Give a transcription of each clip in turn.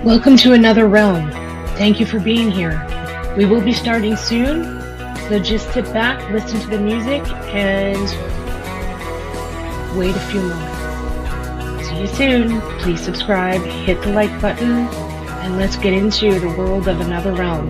Welcome to another realm. Thank you for being here. We will be starting soon, so just sit back, listen to the music, and wait a few moments. See you soon. Please subscribe, hit the like button, and let's get into the world of another realm.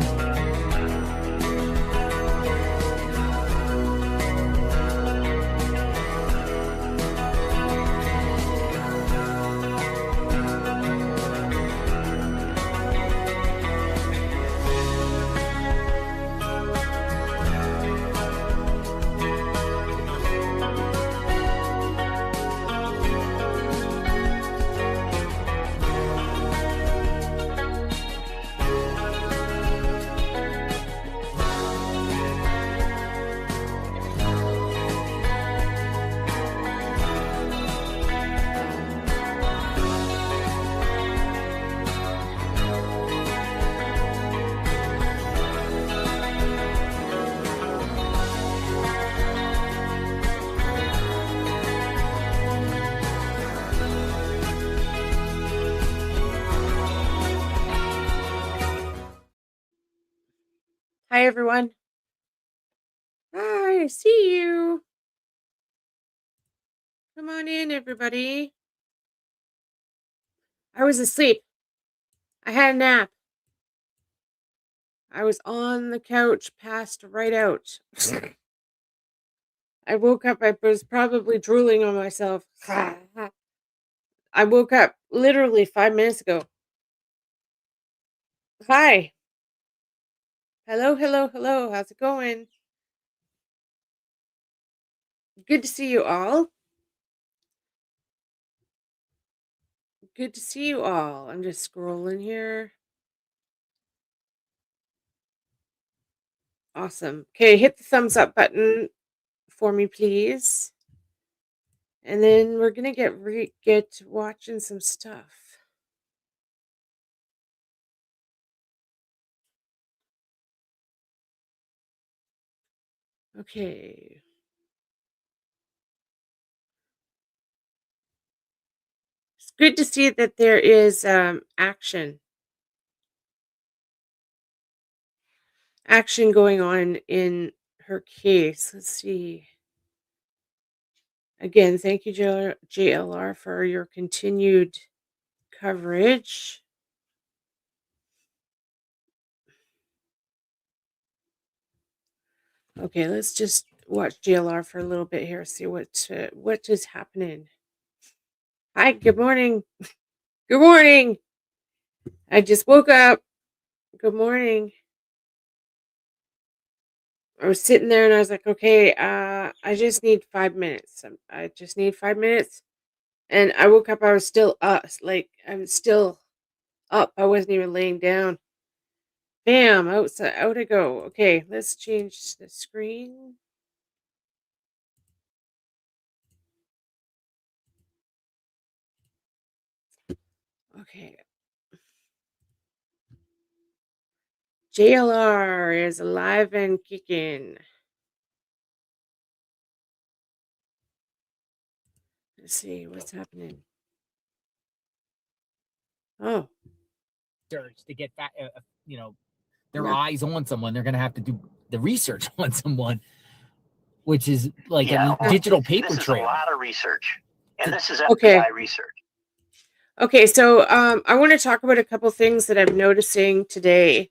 Hi, everyone. Hi, I see you. Come on in, everybody. I was asleep. I had a nap. I was on the couch, passed right out. I woke up, I was probably drooling on myself. I woke up literally 5 minutes ago. Hi. Hello, hello, hello. How's it going? Good to see you all. Good to see you all. I'm just scrolling here. Awesome. Okay, hit the thumbs up button for me, please. And then we're gonna get watching some stuff. Okay. It's good to see that there is action going on in her case. Let's see. Again, thank you, JLR, for your continued coverage. Okay, let's just watch JLR for a little bit here, see what is happening. Hi, good morning. Good morning. I just woke up. Good morning. I was sitting there and I was like, okay, I just need 5 minutes. I just need 5 minutes. And I woke up, I was still up, like I was still up. I wasn't even laying down. Bam, out I go. Okay, let's change the screen. Okay. JLR is alive and kicking. Let's see what's happening. Oh, to get that, their eyes on someone. They're going to have to do the research on someone, which is like a digital paper trail. This is a lot of research, and this is FBI okay. research. Okay, so I want to talk about a couple things that I'm noticing today.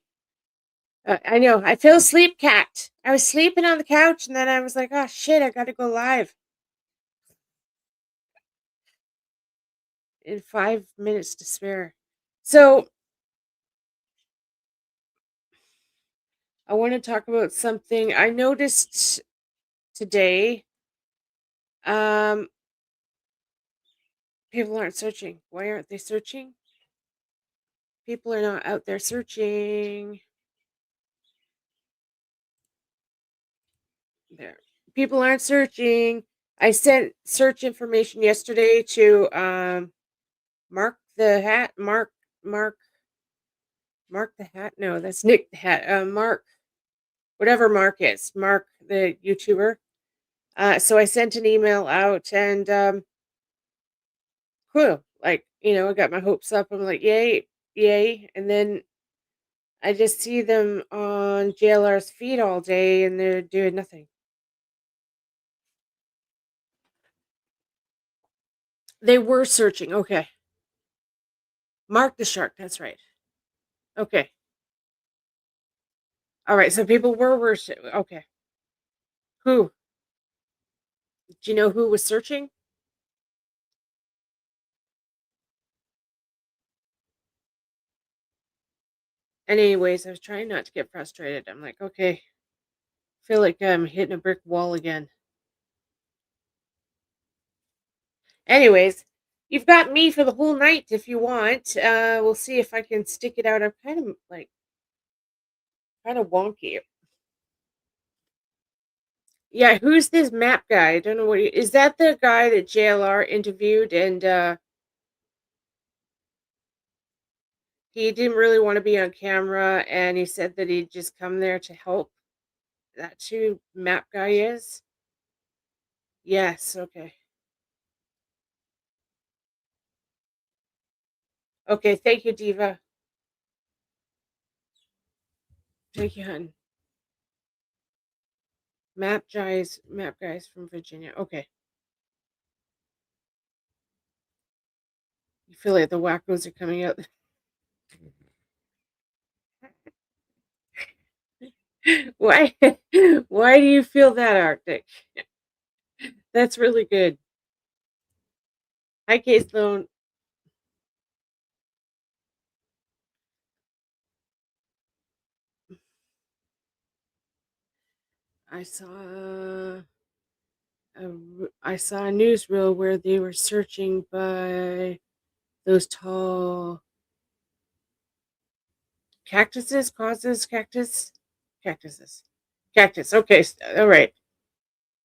I know, I fell asleep, cat. I was sleeping on the couch, and then I was like, oh, shit, I got to go live. In 5 minutes to spare. So, I want to talk about something I noticed today. People aren't searching. Why aren't they searching? People are not out there searching. There. People aren't searching. I sent search information yesterday to Mark the Hat. Mark the Hat. No, that's Nick the Hat. Mark, whatever Mark is. Mark the YouTuber. So I sent an email out and cool. Like, I got my hopes up. I'm like, yay. yay, and then I just see them on JLR's feed all day, and they're doing nothing. They were searching. Okay. Mark the shark. That's right. Okay. All right. So people were okay. Who? Do you know who was searching? Anyways, I was trying not to get frustrated. I'm like, okay, I feel like I'm hitting a brick wall again. Anyways, you've got me for the whole night if you want. We'll see if I can stick it out. I'm kind of wonky. Yeah, who's this map guy? I don't know is that the guy that JLR interviewed and he didn't really want to be on camera and he said that he'd just come there to help. That's who map guy is? Yes, okay. Okay, thank you, Diva. Thank you, hun. Map guys from Virginia. Okay. You feel like the wackos are coming out. Why why do you feel that, Arctic? That's really good. Hi, Kate Sloan. I saw I saw a newsreel where they were searching by those tall cactuses. Cactus. Okay, all right.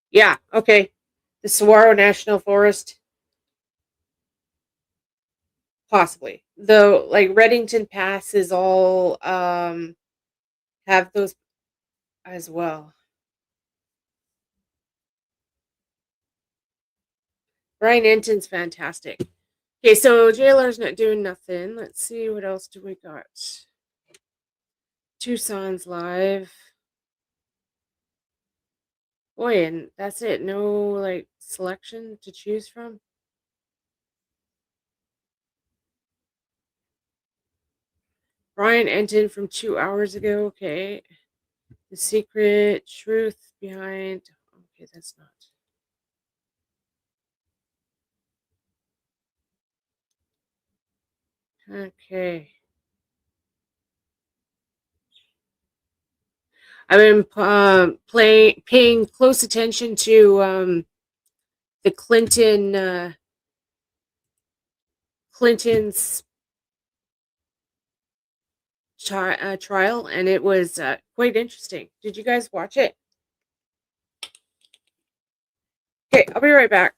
Yeah, okay. The Saguaro National Forest, possibly. Though, like Reddington Pass is all have those as well. Brian Enton's fantastic. Okay, so JLR's not doing nothing. Let's see what else do we got. Tucson's live. Boy, and that's it. No like selection to choose from. Brian Enton from 2 hours ago. Okay. The secret truth behind. Okay, that's not. Okay. I've been paying close attention to the Clinton's trial, and it was quite interesting. Did you guys watch it? Okay, I'll be right back.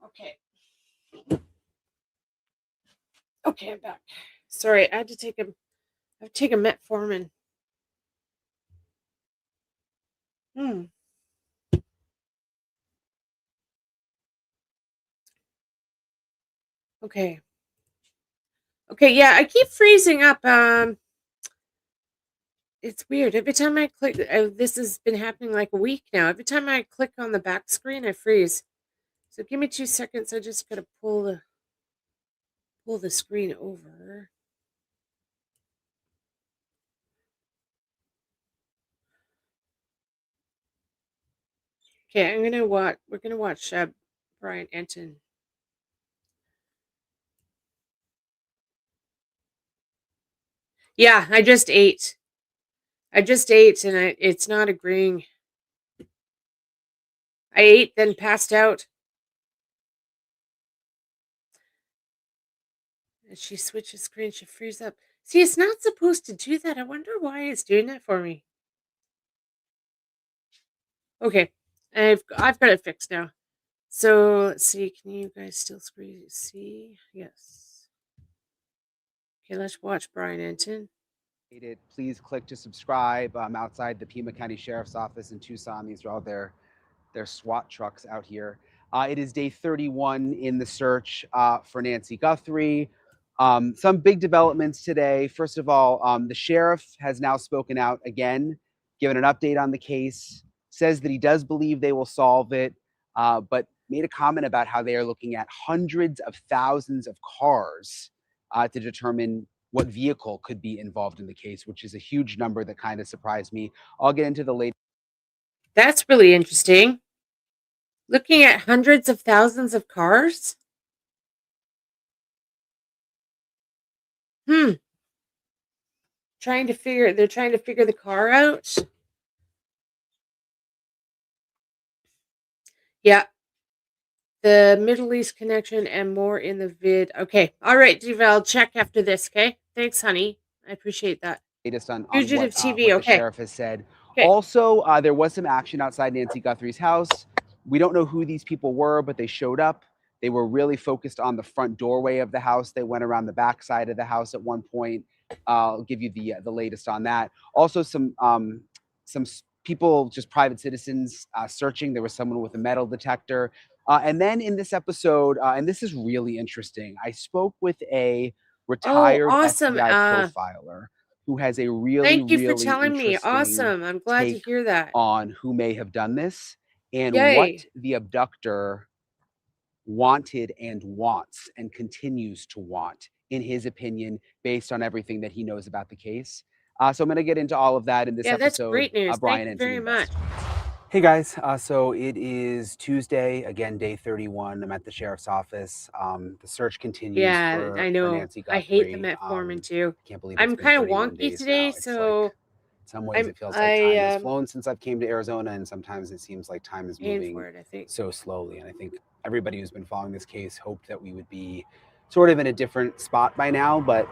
Okay. Okay, I'm back. Sorry, I had to take a metformin. Hmm. Okay. Okay, yeah, I keep freezing up. It's weird. Every time I click, this has been happening like a week now. Every time I click on the back screen, I freeze. So give me 2 seconds. I just gotta pull the screen over. Okay, I'm gonna watch. We're gonna watch Brian Enton. Yeah, I just ate. And it's not agreeing. I ate, then passed out. And she switches screen. She frees up. See, it's not supposed to do that. I wonder why it's doing that for me. Okay, I've got it fixed now. So let's see. Can you guys still see? Yes. Okay, let's watch Brian Enton. Please click to subscribe. I'm outside the Pima County Sheriff's Office in Tucson. These are all their SWAT trucks out here. It is day 31 in the search for Nancy Guthrie. Some big developments today. First of all, the sheriff has now spoken out again, given an update on the case, says that he does believe they will solve it, but made a comment about how they are looking at hundreds of thousands of cars to determine what vehicle could be involved in the case, which is a huge number that kind of surprised me. I'll get into the latest. That's really interesting. Looking at hundreds of thousands of cars? They're trying to figure the car out. Yeah. The Middle East connection and more in the vid. Okay. All right, Diva, I'll check after this, okay? Thanks, honey. I appreciate that. Latest on Fugitive what, TV, what okay. the sheriff has said. Okay. Also, there was some action outside Nancy Guthrie's house. We don't know who these people were, but they showed up. They were really focused on the front doorway of the house. They went around the back side of the house at one point. I'll give you the latest on that. Also, some people, just private citizens, searching. There was someone with a metal detector. And then in this episode, and this is really interesting, I spoke with a retired awesome. FBI profiler who has a really, thank you for really telling me. interesting Awesome. I'm glad to take hear that. on who may have done this and Yay. what the abductor wanted and wants and continues to want, in his opinion, based on everything that he knows about the case. So I'm going to get into all of that in this Yeah, that's episode. great news. Brian Thank you very much. Hey guys, so it is Tuesday, again, day 31. I'm at the sheriff's office. The search continues. Yeah, I know. For Nancy Guthrie. I hate the metformin too. I can't believe I'm kind of wonky today, so like, in some ways it feels like time has flown since I've came to Arizona, and sometimes it seems like time is moving so slowly. And I think everybody who's been following this case hoped that we would be sort of in a different spot by now, but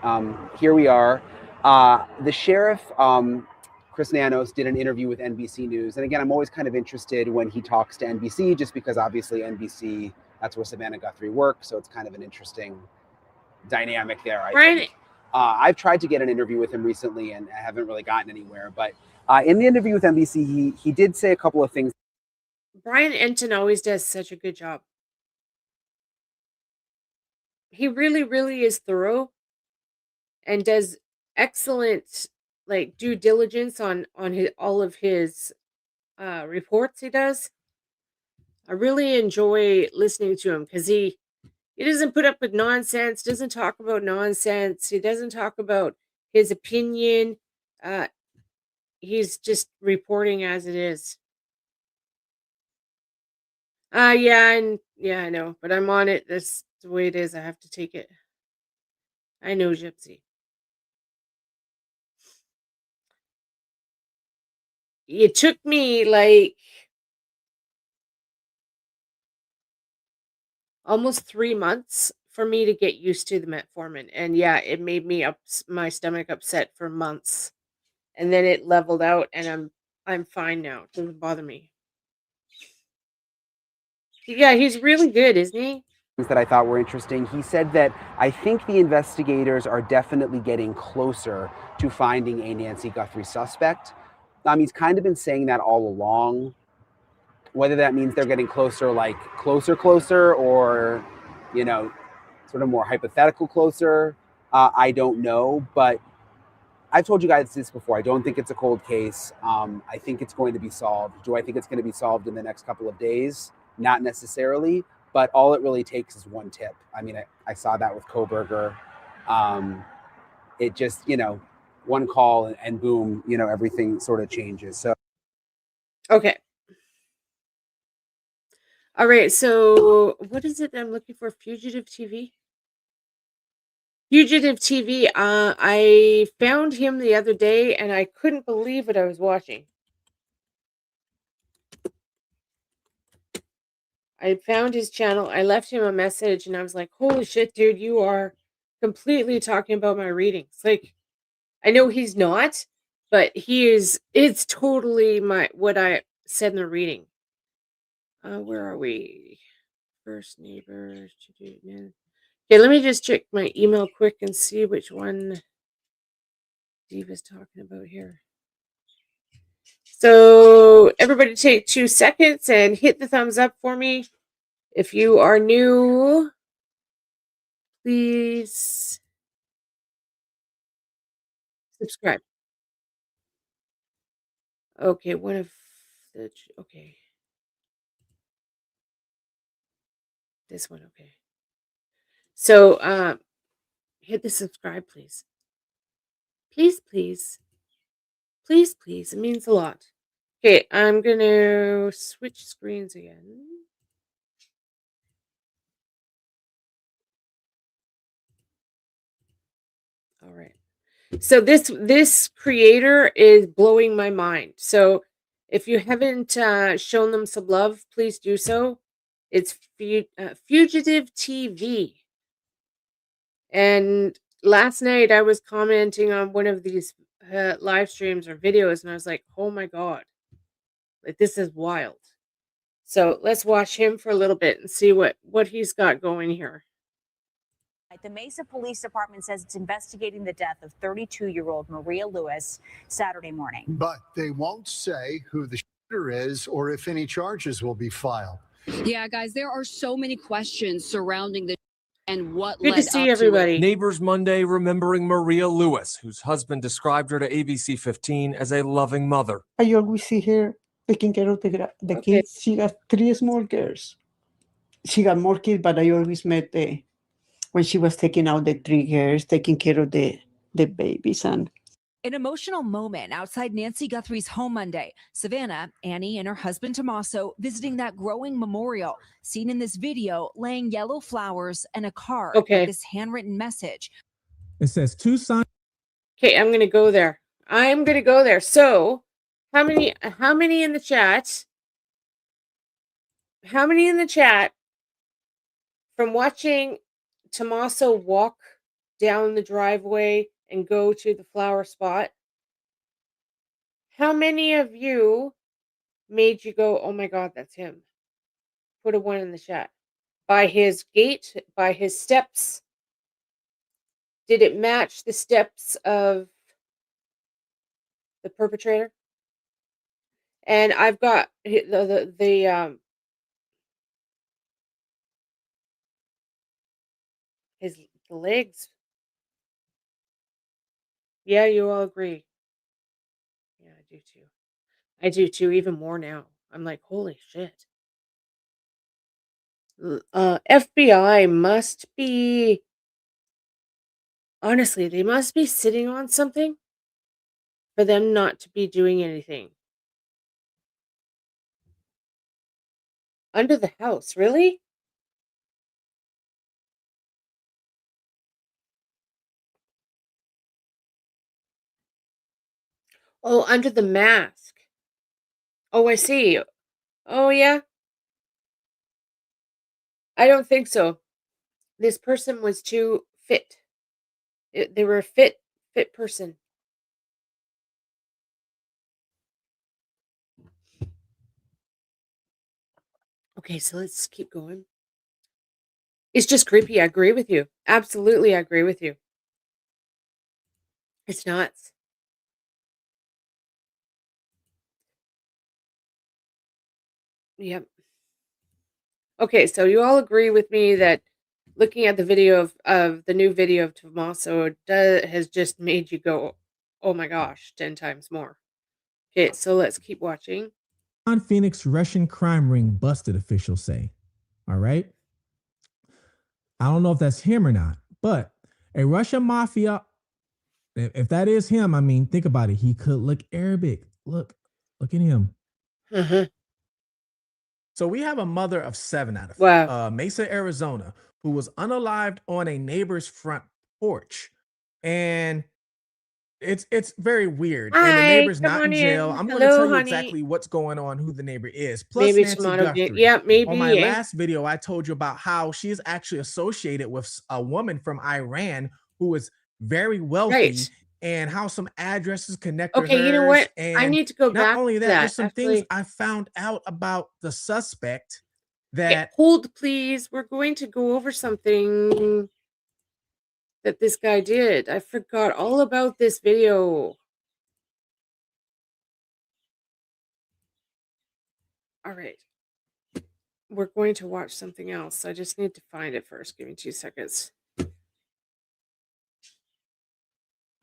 here we are. The sheriff, Chris Nanos, did an interview with NBC News. And again, I'm always kind of interested when he talks to NBC, just because obviously NBC, that's where Savannah Guthrie works. So it's kind of an interesting dynamic there, I think. I've tried to get an interview with him recently and I haven't really gotten anywhere. But in the interview with NBC, he did say a couple of things. Brian Enton always does such a good job. He really, really is thorough and does excellent due diligence on all of his reports he does. I really enjoy listening to him because he doesn't put up with nonsense, doesn't talk about nonsense. He doesn't talk about his opinion. He's just reporting as it is. Yeah, I know, but I'm on it. That's the way it is. I have to take it. I know, Gypsy. It took me almost 3 months for me to get used to the metformin, and yeah, it made me my stomach upset for months, and then it leveled out, and I'm fine now. It doesn't bother me. Yeah, he's really good, isn't he? That I thought were interesting. He said that I think the investigators are definitely getting closer to finding a Nancy Guthrie suspect. He's kind of been saying that all along. Whether that means they're getting closer, like closer, or, sort of more hypothetical closer, I don't know. But I've told you guys this before. I don't think it's a cold case. I think it's going to be solved. Do I think it's going to be solved in the next couple of days? Not necessarily. But all it really takes is one tip. I mean, I saw that with Koberger. It just, one call and boom, everything sort of changes. So, okay. All right, so what is it that I'm looking for? Fugitive TV? Fugitive TV. I found him the other day and I couldn't believe what I was watching. I found his channel. I left him a message and I was like, holy shit, dude, you are completely talking about my readings. Like, I know he's not, but he is, it's totally what I said in the reading. Where are we? First neighbor. Okay, let me just check my email quick and see which one Steve is talking about here. So everybody take 2 seconds and hit the thumbs up for me. If you are new, please subscribe. Okay, one of the, okay. This one, okay. So, hit the subscribe, please. Please, please. Please, please. It means a lot. Okay, I'm going to switch screens again. All right. So this creator is blowing my mind. So if you haven't shown them some love, please do so. It's Fugitive TV. And last night I was commenting on one of these live streams or videos, and I was like, oh my God, like this is wild. So let's watch him for a little bit and see what he's got going here. The Mesa Police Department says it's investigating the death of 32-year-old Maria Lewis Saturday morning. But they won't say who the shooter is or if any charges will be filed. Yeah, guys, there are so many questions surrounding the and what Good led to see up everybody. To it. Neighbors Monday remembering Maria Lewis, whose husband described her to ABC 15 as a loving mother. I always see her taking care of the kids. She got 3 small girls. She got more kids, but I always met when she was taking out the 3 girls, taking care of the babies. And an emotional moment outside Nancy Guthrie's home Monday. Savannah, Annie, and her husband Tommaso visiting that growing memorial, seen in this video, laying yellow flowers and a card with this handwritten message. It says 2 sons. Okay, I'm gonna go there. I'm gonna go there. So, how many in the chat? How many in the chat from watching Tommaso walk down the driveway and go to the flower spot? How many of you made you go, oh my God, that's him? Put a 1 in the chat. By his gait, by his steps, did it match the steps of the perpetrator? And I've got the legs. Yeah, you all agree. Yeah, I do too. I do too, even more now. I'm like, holy shit. FBI must be, honestly, they must be sitting on something for them not to be doing anything. Under the house, really? Oh, under the mask. Oh, I see. Oh, yeah. I don't think so. This person was too fit. They were a fit person. Okay, so let's keep going. It's just creepy. I agree with you. Absolutely, I agree with you. It's nuts. Yep. Okay, so you all agree with me that looking at the video of the new video of Tommaso has just made you go, oh my gosh, 10 times more. Okay, so let's keep watching. Phoenix Russian crime ring busted, officials say. All right. I don't know if that's him or not, but a Russian mafia, if that is him, I mean, think about it. He could look Arabic. Look at him. So we have a mother of 7 out of Wow. Mesa, Arizona, who was unalived on a neighbor's front porch. And it's very weird. And the Hi, neighbor's come not in on jail. in. I'm going to tell Hello, you honey. exactly what's going on, who the neighbor is. Plus Maybe Nancy some auto game. Guthrie. Yeah, On maybe. my Eh? last video, I told you about how she is actually associated with a woman from Iran who is very wealthy, Right. and how some addresses connect to Okay, you know hers. what? I And need to go not back only to that, there's that. some things Actually, I found out about the suspect okay, that hold, please. We're going to go over something that this guy did. I forgot all about this video. All right. We're going to watch something else. I just need to find it first. Give me 2 seconds.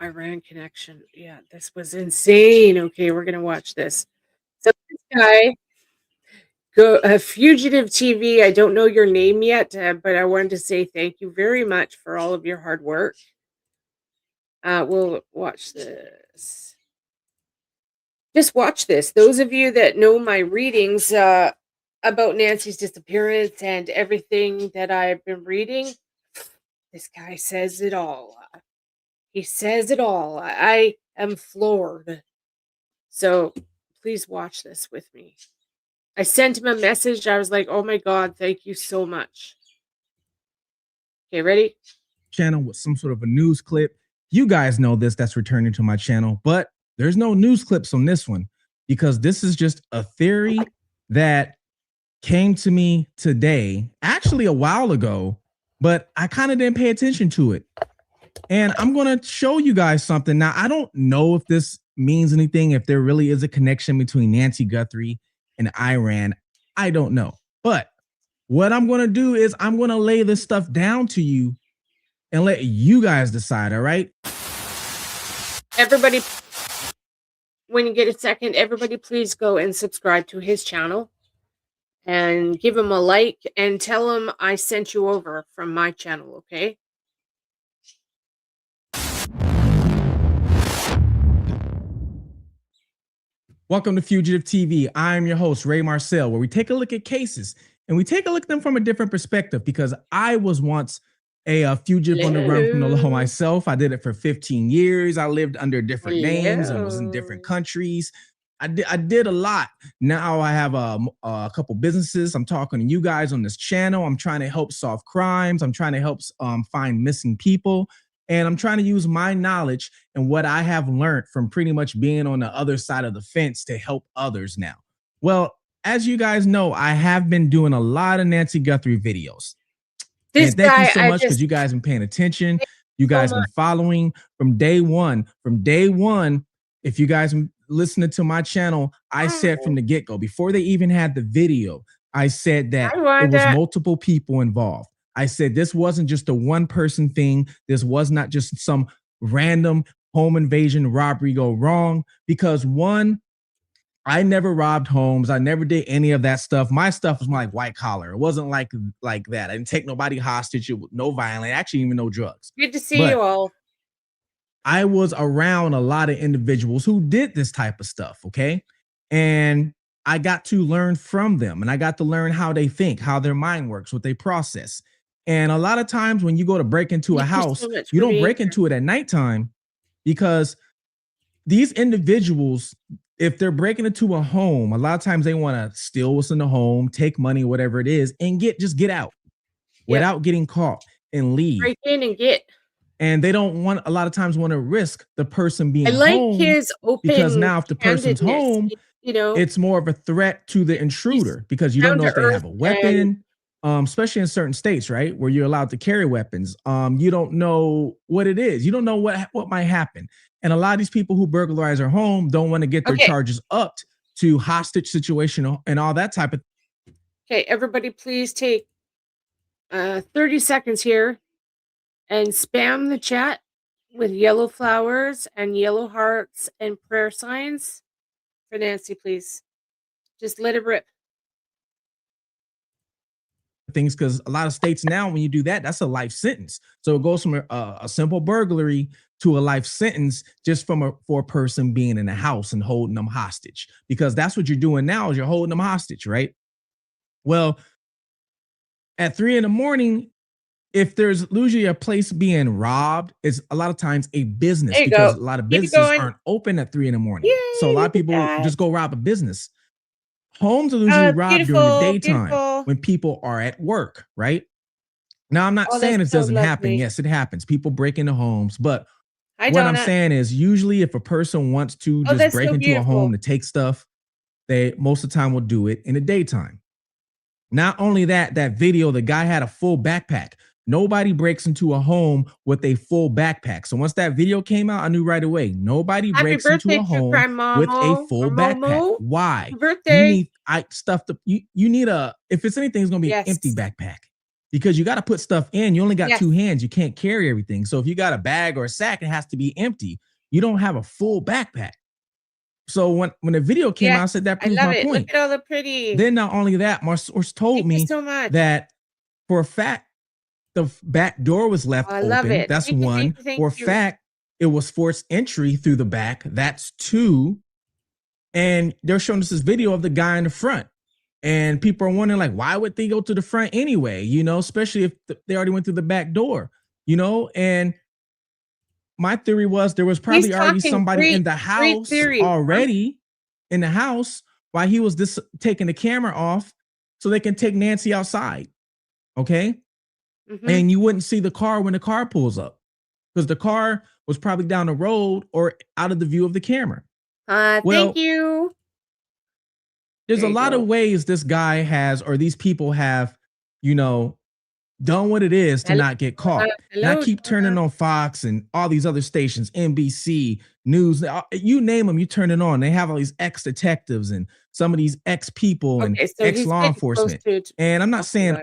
Iran connection. Yeah, this was insane. Okay, we're going to watch this. So this guy, Fugitive TV, I don't know your name yet, but I wanted to say thank you very much for all of your hard work. We'll watch this. Just watch this. Those of you that know my readings about Nancy's disappearance and everything that I've been reading, this guy says it all. He says it all. I am floored. So please watch this with me. I sent him a message. I was like, oh my God, thank you so much. Okay, ready? channel with some sort of a news clip. You guys know this, that's returning to my channel, but there's no news clips on this one because this is just a theory that came to me today, actually a while ago, but I kind of didn't pay attention to it. And I'm going to show you guys something. Now, I don't know if this means anything, if there really is a connection between Nancy Guthrie and Iran. I don't know. But what I'm going to do is I'm going to lay this stuff down to you and let you guys decide. All right. Everybody, when you get a second, everybody please go and subscribe to his channel and give him a like and tell him I sent you over from my channel, okay? Welcome to Fugitive TV. I'm your host, Ray Marcel, where we take a look at cases and we take a look at them from a different perspective because I was once a fugitive on the run from the law myself. I did it for 15 years. I lived under different names and was in different countries. I did a lot. Now I have a couple businesses. I'm talking to you guys on this channel. I'm trying to help solve crimes. I'm trying to help find missing people. And I'm trying to use my knowledge and what I have learned from pretty much being on the other side of the fence to help others now. Well, as you guys know, I have been doing a lot of Nancy Guthrie videos. And thank you so much because you guys have been paying attention. You guys have been following from day one. From day one, if you guys listening to my channel, I said from the get-go, before they even had the video, I said that it was multiple people involved. I said this wasn't just a one-person thing. This was not just some random home invasion robbery go wrong. Because one, I never robbed homes. I never did any of that stuff. My stuff was more like white collar. It wasn't like that. I didn't take nobody hostage. No violence. Actually, even no drugs. Good to see you all. I was around a lot of individuals who did this type of stuff. Okay, and I got to learn from them, and I got to learn how they think, how their mind works, what they process. And a lot of times when you go to break into a house, you don't break into it at nighttime because these individuals, if they're breaking into a home, a lot of times they want to steal what's in the home, take money, whatever it is, and just get out without getting caught and leave. Break in and get. And they don't want, a lot of times want to risk the person being I like home his open because now if the person's home, you know, it's more of a threat to the intruder because you don't know if they have a weapon. Especially in certain states, right, where you're allowed to carry weapons. You don't know what it is. You don't know what might happen. And a lot of these people who burglarize their home don't want to get their charges upped to hostage situation and all that type of. Okay, everybody, please take 30 seconds here and spam the chat with yellow flowers and yellow hearts and prayer signs for Nancy, please. Just let it rip. Things because a lot of states now, when you do that, that's a life sentence. So it goes from a simple burglary to a life sentence just for a person being in a house and holding them hostage, because that's what you're doing now is you're holding them hostage, right? Well, at 3 in the morning, if there's usually a place being robbed, it's a lot of times a business There you because go. a lot of Keep it businesses going. aren't open at 3 in the morning. Yay, So a lot of look at people that. just go rob a business. Homes are usually robbed during the Beautiful, daytime beautiful. when people are at work, right? Now, I'm not Oh, saying that's this so doesn't happen. lovely. Yes, it happens. People break into homes. But Hi, what I'm Donna. saying is usually if a person wants to Oh, just that's break so into a beautiful. home to take stuff, they most of the time will do it in the daytime. Not only that, that video, the guy had a full backpack. Nobody breaks into a home with a full backpack. So once that video came out, I knew right away. Nobody Happy breaks into birthday, a True home Crime with a Momo. full Or backpack. Momo. Why? Happy You birthday. need stuff to you need a if it's anything, it's gonna be an empty Yes. backpack because you got to put stuff in. You only got Yes. 2 hands. You can't carry everything. So if you got a bag or a sack, it has to be empty. You don't have a full backpack. So when the video came out, I said that I proves love my it. point. Look at all the pretty. Then not only that, my source told Thank you me so much. that for a fact the back door was left I love open. it. That's Thank you, one. thank you, thank For a you. fact, it was forced entry through the back. That's 2. And they're showing us this video of the guy in the front. And people are wondering, like, why would they go to the front anyway? You know, especially if they already went through the back door, you know? And my theory was there was probably already somebody in the house already in the house while he was taking the camera off so they can take Nancy outside. Okay. And you wouldn't see the car when the car pulls up because the car was probably down the road or out of the view of the camera. Thank you. There's a lot of ways this guy has, or these people have, you know, done what it is to not get caught. And I keep turning on Fox and all these other stations, NBC, News, you name them, you turn it on. They have all these ex-detectives and some of these ex-people and So ex-law enforcement. And I'm not saying,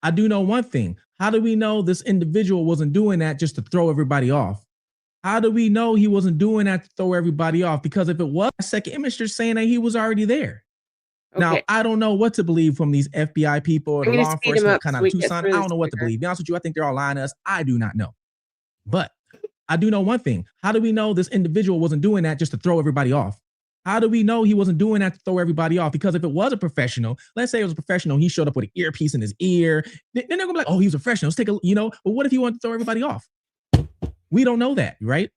I do know one thing. How do we know this individual wasn't doing that just to throw everybody off? How do we know he wasn't doing that to throw everybody off? Because if it was, second image, they're saying that he was already there. Now, I don't know what to believe from these FBI people or the law enforcement kind of Tucson. I don't know what to believe. To be honest with you, I think they're all lying to us. I do not know. But I do know one thing. How do we know this individual wasn't doing that just to throw everybody off? How do we know he wasn't doing that to throw everybody off? Because if it was a professional, let's say it was a professional, he showed up with an earpiece in his ear, then they're gonna be like, oh, he was a professional. Let's take a, you know, but what if he wanted to throw everybody off? We don't know that, right?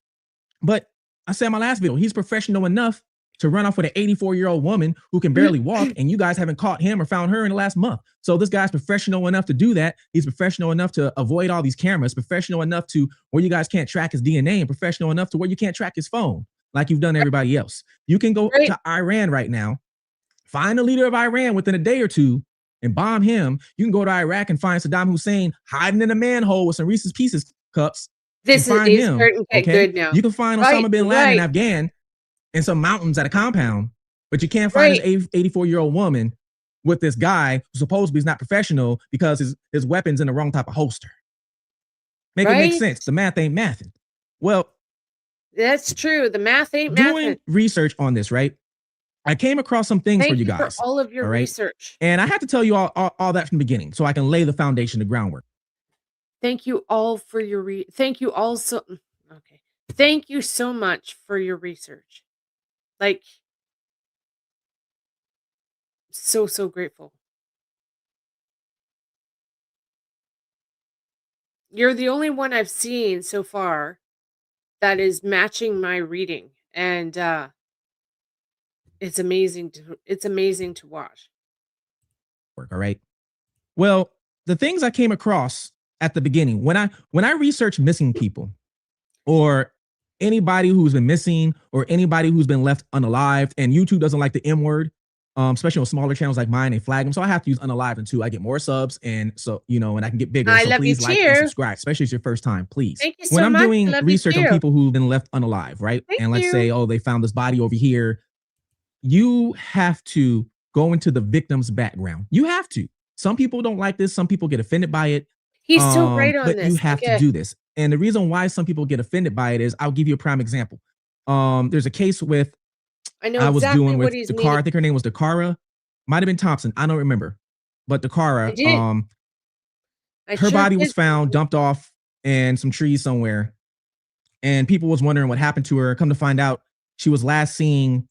But I said in my last video, he's professional enough to run off with an 84-year-old woman who can barely walk, and you guys haven't caught him or found her in the last month. So this guy's professional enough to do that. He's professional enough to avoid all these cameras, professional enough to where you guys can't track his DNA, and professional enough to where you can't track his phone like you've done everybody else. You can go to Iran right now, find the leader of Iran within a day or 2 and bomb him. You can go to Iraq and find Saddam Hussein hiding in a manhole with some Reese's Pieces cups. This and find is him. starting to get good now. You can find Osama bin Laden in Afghan in some mountains at a compound, but you can't find this 84-year-old woman with this guy who supposedly is not professional because his weapon's in the wrong type of holster. Make it make sense. The math ain't mathing. Well, that's true. The math ain't doing mathing. research on this, right? I came across some things for you guys. For all of your research. And I had to tell you all that from the beginning so I can lay the foundation, the groundwork. Thank you all for your thank you also. Okay. Thank you so much for your research. Like, so grateful. You're the only one I've seen so far that is matching my reading, and it's amazing to watch. All right. Well, the things I came across at the beginning when I research missing people or anybody who's been missing or anybody who's been left unalived, and YouTube doesn't like the M word, especially on smaller channels like mine, they flag them. So I have to use unalived until I get more subs, and so, you know, and I can get bigger. So please like and subscribe, especially if it's your first time, please. Thank you so when I'm much. doing research on people who've been left unalive, right? And let's say, oh, they found this body over here. You have to go into the victim's background. You have to. Some people don't like this. Some people get offended by it. He's so right on but this. you have to do this. And the reason why some people get offended by it is, I'll give you a prime example. There's a case with, I was doing with Dakara. I think her name was Dakara. Might have been Thompson. I don't remember. But Dakara, her body was found, dumped off in some trees somewhere. And people was wondering what happened to her. Come to find out, she was last seen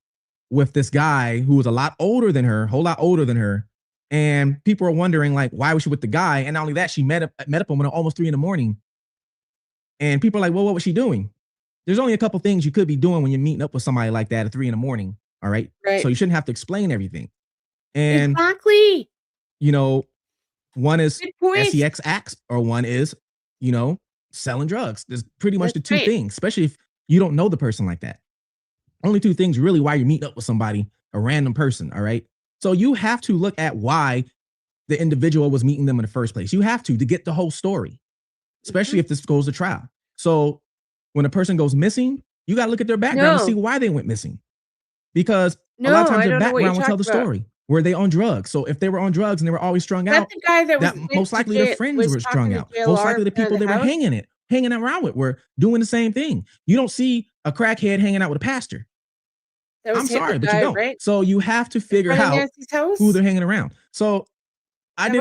with this guy who was a lot older than her, whole lot older than her. And people are wondering, like, why was she with the guy? And not only that, she met up with him at almost 3 a.m. And people are like, well, what was she doing? There's only a couple things you could be doing when you're meeting up with somebody like that at 3 a.m. All right. Right. So you shouldn't have to explain everything. And, Exactly. you know, one is Good point. sex acts, or one is, selling drugs. There's pretty much the That's two right. things, especially if you don't know the person like that. Only two things really why you're meeting up with somebody, a random person. All right. So you have to look at why the individual was meeting them in the first place. You have to get the whole story, especially if this goes to trial. So when a person goes missing, you got to look at their background and see why they went missing. Because a lot of times their background will tell the story. Were they on drugs? So if they were on drugs and they were always strung out, the guy that was most likely their friends were strung out. Most likely the people they were hanging around with were doing the same thing. You don't see a crackhead hanging out with a pastor. I'm sorry, but you don't. Right? So you have to figure out who they're hanging around. So I did you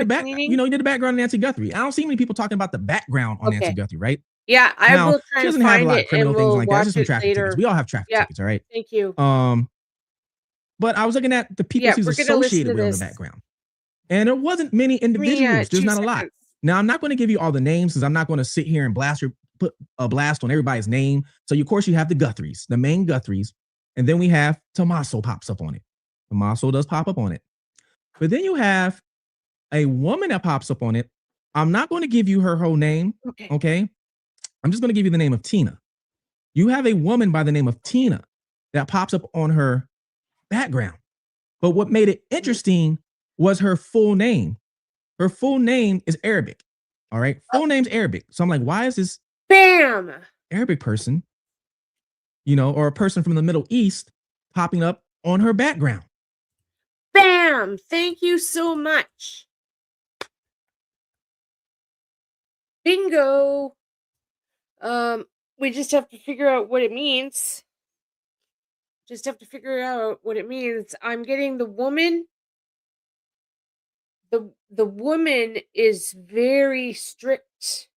did a background on Nancy Guthrie. I don't see many people talking about the background on Nancy Guthrie, right? Yeah, I will try she doesn't and have find a lot it of criminal and things we'll like that. watch Just some it traffic later. tickets. We all have traffic tickets, all right? Thank you. But I was looking at the people she's associated with in the background. And there wasn't many individuals. There's not a lot. Now, I'm not going to give you all the names because I'm not going to sit here and put a blast on everybody's name. So, of course, you have the Guthries, the main Guthries. And then we have Tommaso pops up on it. Tommaso does pop up on it. But then you have a woman that pops up on it. I'm not going to give you her whole name. Okay. I'm just going to give you the name of Tina. You have a woman by the name of Tina that pops up on her background. But what made it interesting was her full name. Her full name is Arabic. All right. Full name's Arabic. So I'm like, why is this Arabic person, or a person from the Middle East popping up on her background? Bam! Thank you so much. Bingo. We just have to figure out what it means. I'm getting the woman. The woman is very strict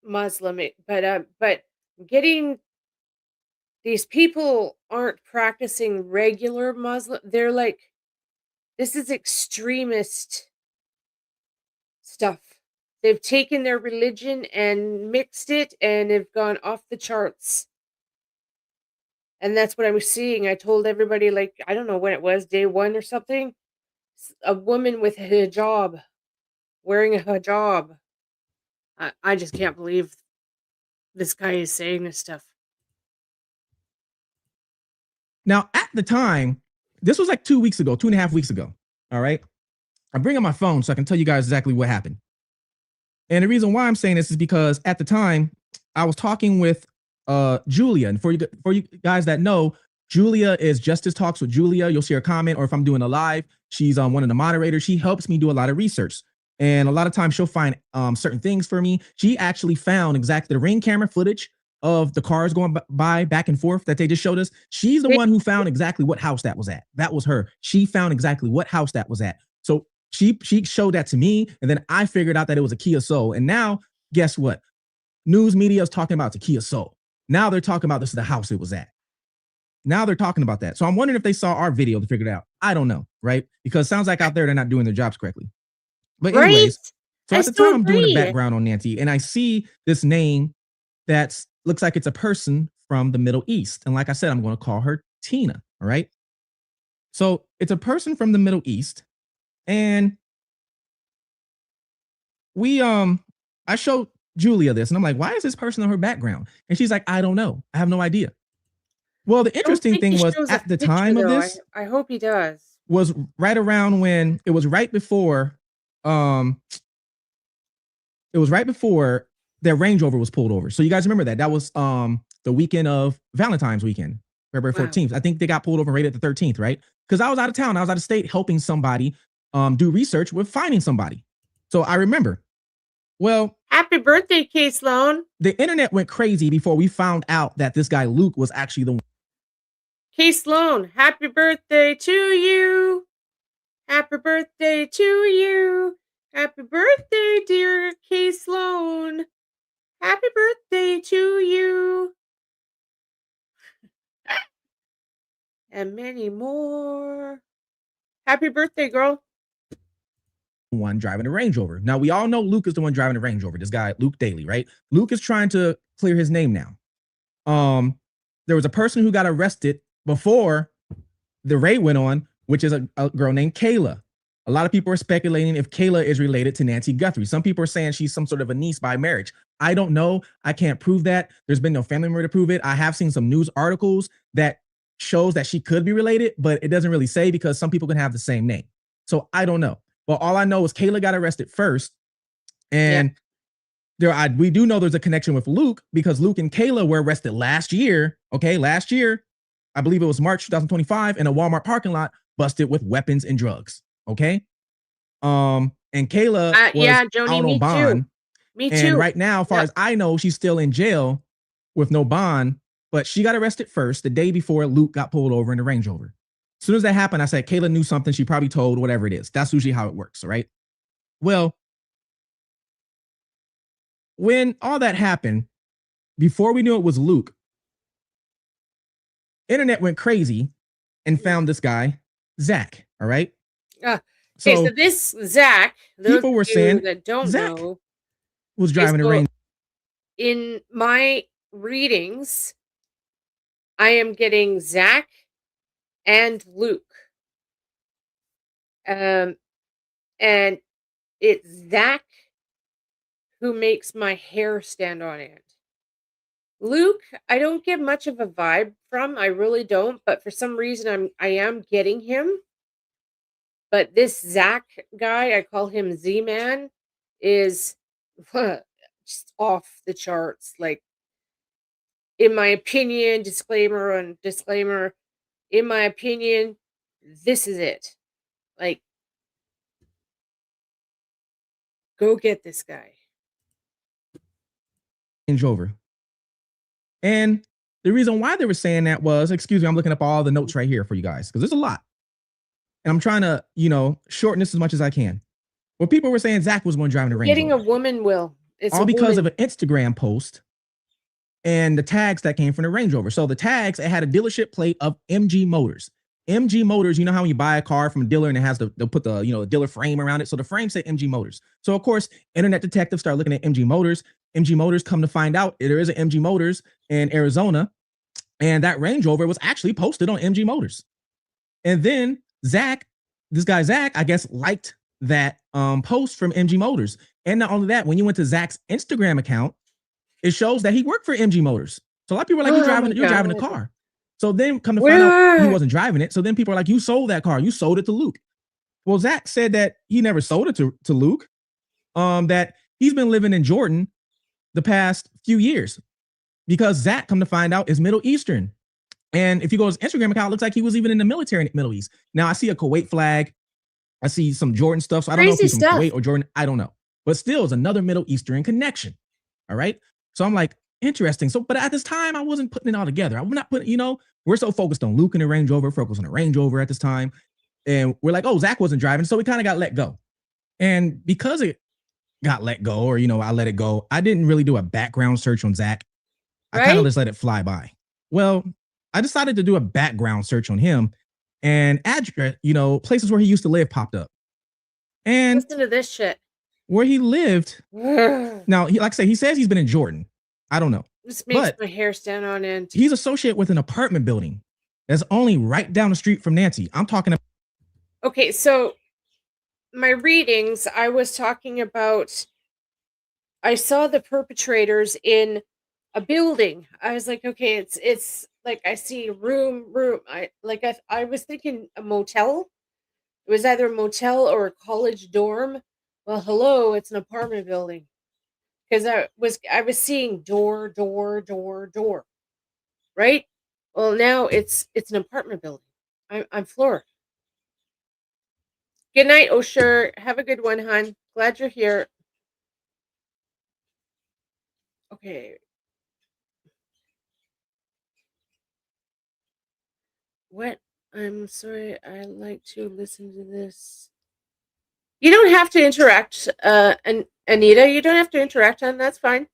Muslim, but getting these people aren't practicing regular Muslim. They're like, this is extremist stuff. They've taken their religion and mixed it and have gone off the charts. And that's what I was seeing. I told everybody, like, I don't know when it was, day 1 or something. A woman with a hijab, wearing a hijab. I just can't believe this guy is saying this stuff. Now, at the time, this was like 2 weeks ago, 2.5 weeks ago. All right. I'm bringing my phone so I can tell you guys exactly what happened. And the reason why I'm saying this is because at the time I was talking with Julia. And for you guys that know, Julia is Justice Talks with Julia. You'll see her comment, or if I'm doing a live, she's one of the moderators. She helps me do a lot of research. And a lot of times she'll find certain things for me. She actually found exactly the Ring camera footage of the cars going by back and forth that they just showed us. She's the one who found exactly what house that was at. That was her. She found exactly what house that was at. So she showed that to me, and then I figured out that it was a Kia Soul. And now, guess what? News media is talking about the Kia Soul. Now they're talking about this is the house it was at. Now they're talking about that. So I'm wondering if they saw our video to figure it out. I don't know, right? Because it sounds like out there they're not doing their jobs correctly. But anyways, so at the time I'm doing a background on Nancy, and I see this name that looks like it's a person from the Middle East. And like I said, I'm going to call her Tina, all right? So it's a person from the Middle East. And I showed Julia this, and I'm like, why is this person on her background? And she's like, I don't know. I have no idea. Well, the interesting thing was at the time of this, I hope he does. Was right around when it was right before, their Range Rover was pulled over. So you guys remember that? That was the weekend of Valentine's weekend, February 14th. I think they got pulled over right at the 13th, right? Because I was out of town. I was out of state helping somebody do research with finding somebody. So I remember. Well, happy birthday, K Sloan. The internet went crazy before we found out that this guy Luke was actually the one. K Sloan, happy birthday to you. Happy birthday to you. Happy birthday, dear K Sloan. Happy birthday to you. And many more. Happy birthday, girl. One driving a Range Rover. Now we all know Luke is the one driving the Range Rover. This guy, Luke Daly, right? Luke is trying to clear his name now. There was a person who got arrested before the raid went on, which is a girl named Kayla. A lot of people are speculating if Kayla is related to Nancy Guthrie. Some people are saying she's some sort of a niece by marriage. I don't know. I can't prove that. There's been no family member to prove it. I have seen some news articles that shows that she could be related, but it doesn't really say because some people can have the same name. So I don't know. But all I know is Kayla got arrested first. And we do know there's a connection with Luke because Luke and Kayla were arrested last year. Okay, last year, I believe it was March 2025 in a Walmart parking lot, busted with weapons and drugs. Okay. And Kayla was Joni, out on bond. Me too. And right now, as far as I know, she's still in jail with no bond, but she got arrested first the day before Luke got pulled over in the Range Rover. As soon as that happened, I said, Kayla knew something. She probably told, whatever it is. That's usually how it works, right? Well, when all that happened, before we knew it was Luke, internet went crazy and found this guy, Zach, all right? Okay, so this Zach, people were saying that don't Zach know, was driving a Range. In my readings, I am getting Zach and Luke. And it's Zach who makes my hair stand on end. Luke, I don't get much of a vibe from. I really don't, but for some reason I am getting him. But this Zach guy, I call him Z-Man, is just off the charts. Like, in my opinion, disclaimer, in my opinion, this is it. Like, go get this guy. Range Rover. And the reason why they were saying that was, excuse me, I'm looking up all the notes right here for you guys because there's a lot. And I'm trying to, shorten this as much as I can. Well, people were saying Zach was one driving the Range Getting Rover. a woman, Will. It's all because of an Instagram post and the tags that came from the Range Rover. So the tags, it had a dealership plate of MG Motors. MG Motors, you know how when you buy a car from a dealer and it has they'll put the, dealer frame around it. So the frame said MG Motors. So of course, internet detectives start looking at MG Motors. MG Motors come to find out there is an MG Motors in Arizona. And that Range Rover was actually posted on MG Motors. And then Zach, this guy Zach, I guess, liked that post from MG Motors. And not only that, when you went to Zach's Instagram account, it shows that he worked for MG Motors. So a lot of people are like, you're driving the car. So then come to find out he wasn't driving it. So then people are like, you sold that car. You sold it to Luke. Well, Zach said that he never sold it to Luke, that he's been living in Jordan the past few years because Zach, come to find out, is Middle Eastern. And if you go to his Instagram account, it looks like he was even in the military in the Middle East. Now I see a Kuwait flag. I see some Jordan stuff. So I don't know if he's from Kuwait or Jordan. I don't know. But still, it's another Middle Eastern connection. All right. So I'm like, interesting. So, but at this time, I wasn't putting it all together. I'm not putting, we're so focused on Luke and the Range Rover, focused on the Range Rover at this time. And we're like, oh, Zach wasn't driving. So we kind of got let go. And because it got let go, or, I let it go, I didn't really do a background search on Zach. I kind of just let it fly by. Well, I decided to do a background search on him, and address, places where he used to live popped up. And listen to this shit. Where he lived. Now, like I say, he says he's been in Jordan. I don't know. This makes my hair stand on end. He's associated with an apartment building that's only right down the street from Nancy. I'm talking about. Okay, so my readings, I was talking about, I saw the perpetrators in a building. I was like, okay, it's like I see room. I was thinking a motel. It was either a motel or a college dorm. Well, hello, it's an apartment building. Because I was seeing door, right? Well, now it's an apartment building. I'm floored. Good night, oh sure. Have a good one, hon. Glad you're here. Okay. What? I'm sorry. I like to listen to this. You don't have to interact, and Anita. You don't have to interact on. That's fine.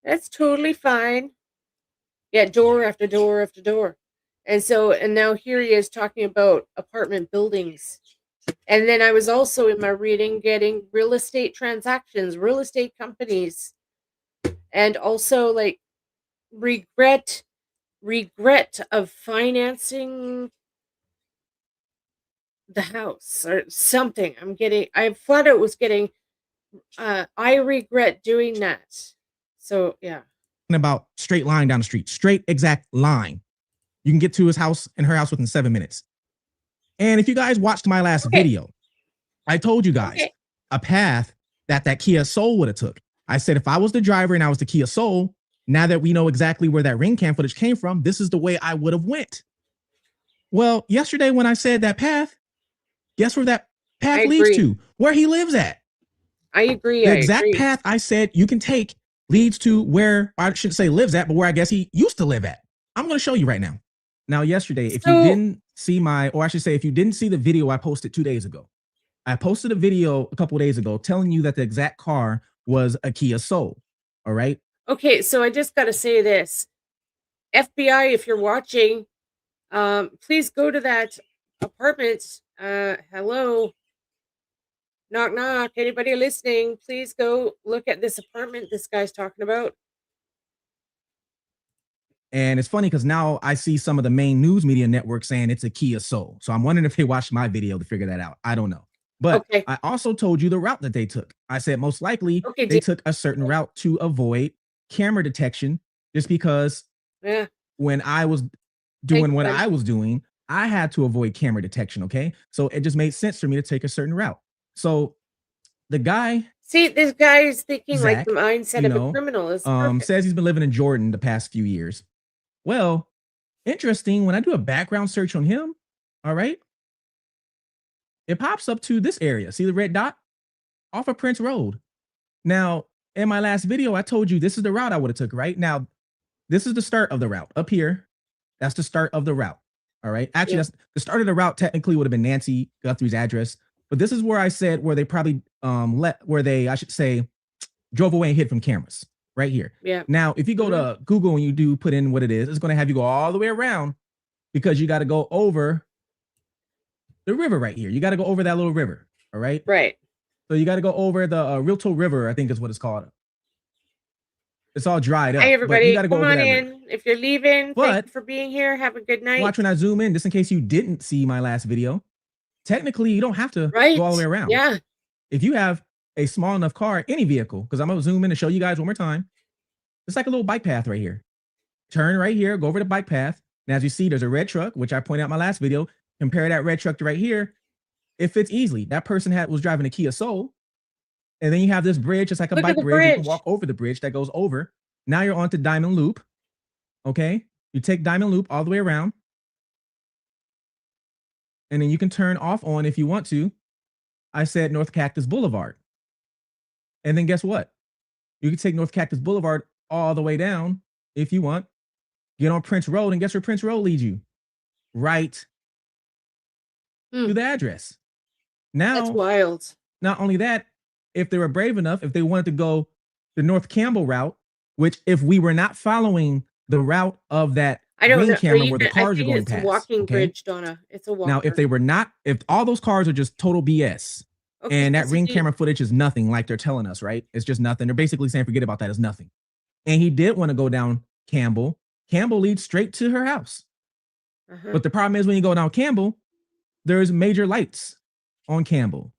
That's totally fine. Yeah, door after door after door. And now here he is talking about apartment buildings. And then I was also in my reading getting real estate transactions, real estate companies, and also like regret of financing the house or something. I thought it was getting I regret doing that. So yeah. About straight line down the street, straight exact line. You can get to his house and her house within 7 minutes. And if you guys watched my last video, I told you guys a path that Kia Soul would have took. I said, if I was the driver and I was the Kia Soul, now that we know exactly where that ring cam footage came from, this is the way I would have went. Well, yesterday when I said that path, guess where that path leads to? Where he lives at. I agree. The exact path I said you can take leads to where, I shouldn't say lives at, but where I guess he used to live at. I'm going to show you right now. Now, yesterday, if you didn't see if you didn't see the video I posted 2 days ago, I posted a video a couple of days ago telling you that the exact car was a Kia Soul. All right. Okay, so I just got to say this. FBI, if you're watching, please go to that apartment. Hello. Knock, knock. Anybody listening, please go look at this apartment this guy's talking about. And it's funny because now I see some of the main news media networks saying it's a Kia Soul. So I'm wondering if they watched my video to figure that out. I don't know. But I also told you the route that they took. I said most likely they took a certain route to avoid camera detection, just because when I was doing what I was doing, I had to avoid camera detection. Okay. So it just made sense for me to take a certain route. So the guy. See, this guy is thinking Zach, like the mindset of a criminal. Is says he's been living in Jordan the past few years. Well, interesting. When I do a background search on him, all right, it pops up to this area. See the red dot? Off of Prince Road. Now, in my last video, I told you this is the route I would have took, right? Now, this is the start of the route. Up here, that's the start of the route. All right. Actually, that's the start of the route technically would have been Nancy Guthrie's address. But this is where I said where they probably I should say, drove away and hid from cameras. Right here. Yeah. Now, if you go to Google and you do put in what it is, it's going to have you go all the way around because you got to go over the river right here. You got to go over that little river. All right. Right. So you got to go over the Rilto River, I think is what it's called. It's all dried up. Hey, everybody. You got to go come over on that in. river. If you're leaving, thank you for being here. Have a good night. Watch when I zoom in, just in case you didn't see my last video. Technically, you don't have to go all the way around. Yeah. If you have a small enough car, any vehicle, because I'm going to zoom in and show you guys one more time. It's like a little bike path right here. Turn right here, go over the bike path. Now, as you see, there's a red truck, which I pointed out in my last video. Compare that red truck to right here. It fits easily. That person was driving a Kia Soul. And then you have this bridge, it's like a bike bridge. You can walk over the bridge that goes over. Now you're onto Diamond Loop. Okay. You take Diamond Loop all the way around. And then you can turn off on if you want to. I said North Cactus Boulevard. And then guess what? You can take North Cactus Boulevard all the way down if you want. Get on Prince Road, and guess where Prince Road leads you? Right to the address. Now, that's wild. Not only that, if they were brave enough, if they wanted to go the North Campbell route, which if we were not following the route of that ring camera where the cars are going past. It's a walking bridge, Donna. It's a walking. Now, if they were not, if all those cars are just total BS, and that ring camera footage is nothing, like they're telling us, right? It's just nothing. They're basically saying, forget about that. It's nothing. And he did want to go down Campbell. Campbell leads straight to her house. But the problem is when you go down Campbell, there's major lights on Campbell.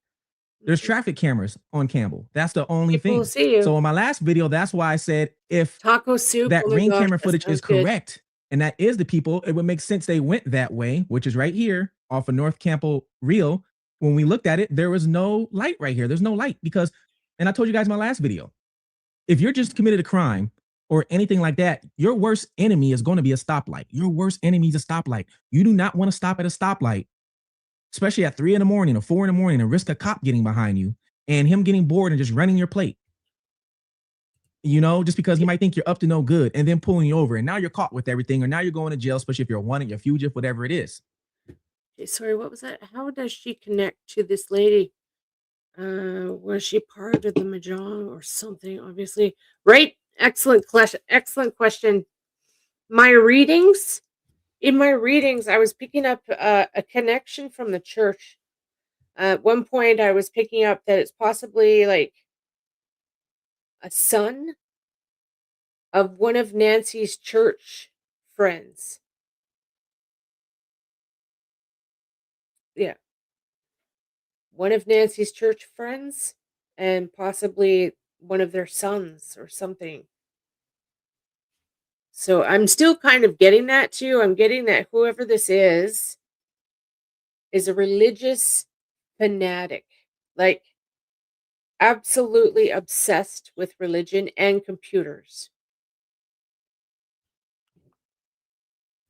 There's traffic cameras on Campbell. That's the only thing. See you. So in my last video, that's why I said if taco soup, that ring camera footage is correct, and that is the people, it would make sense they went that way, which is right here off of North Campbell Real. When we looked at it, there was no light right here. There's no light because, and I told you guys in my last video, if you're just committed a crime or anything like that, your worst enemy is going to be a stoplight. Your worst enemy is a stoplight. You do not want to stop at a stoplight, especially at 3 in the morning or 4 in the morning, and risk a cop getting behind you and him getting bored and just running your plate. You know, just because he might think you're up to no good and then pulling you over, and now you're caught with everything, or now you're going to jail, especially if you're a wanted, you're fugitive, whatever it is. Okay, sorry, what was that? How does she connect to this lady? Was she part of the Mahjong or something? Obviously, right? Excellent question. Excellent question. My readings in my readings, I was picking up a connection from the church. At one point, I was picking up that it's possibly like a son of one of Nancy's church friends. Yeah. One of Nancy's church friends and possibly one of their sons or something. So I'm still kind of getting that too. I'm getting that whoever this is a religious fanatic. Like absolutely obsessed with religion and computers.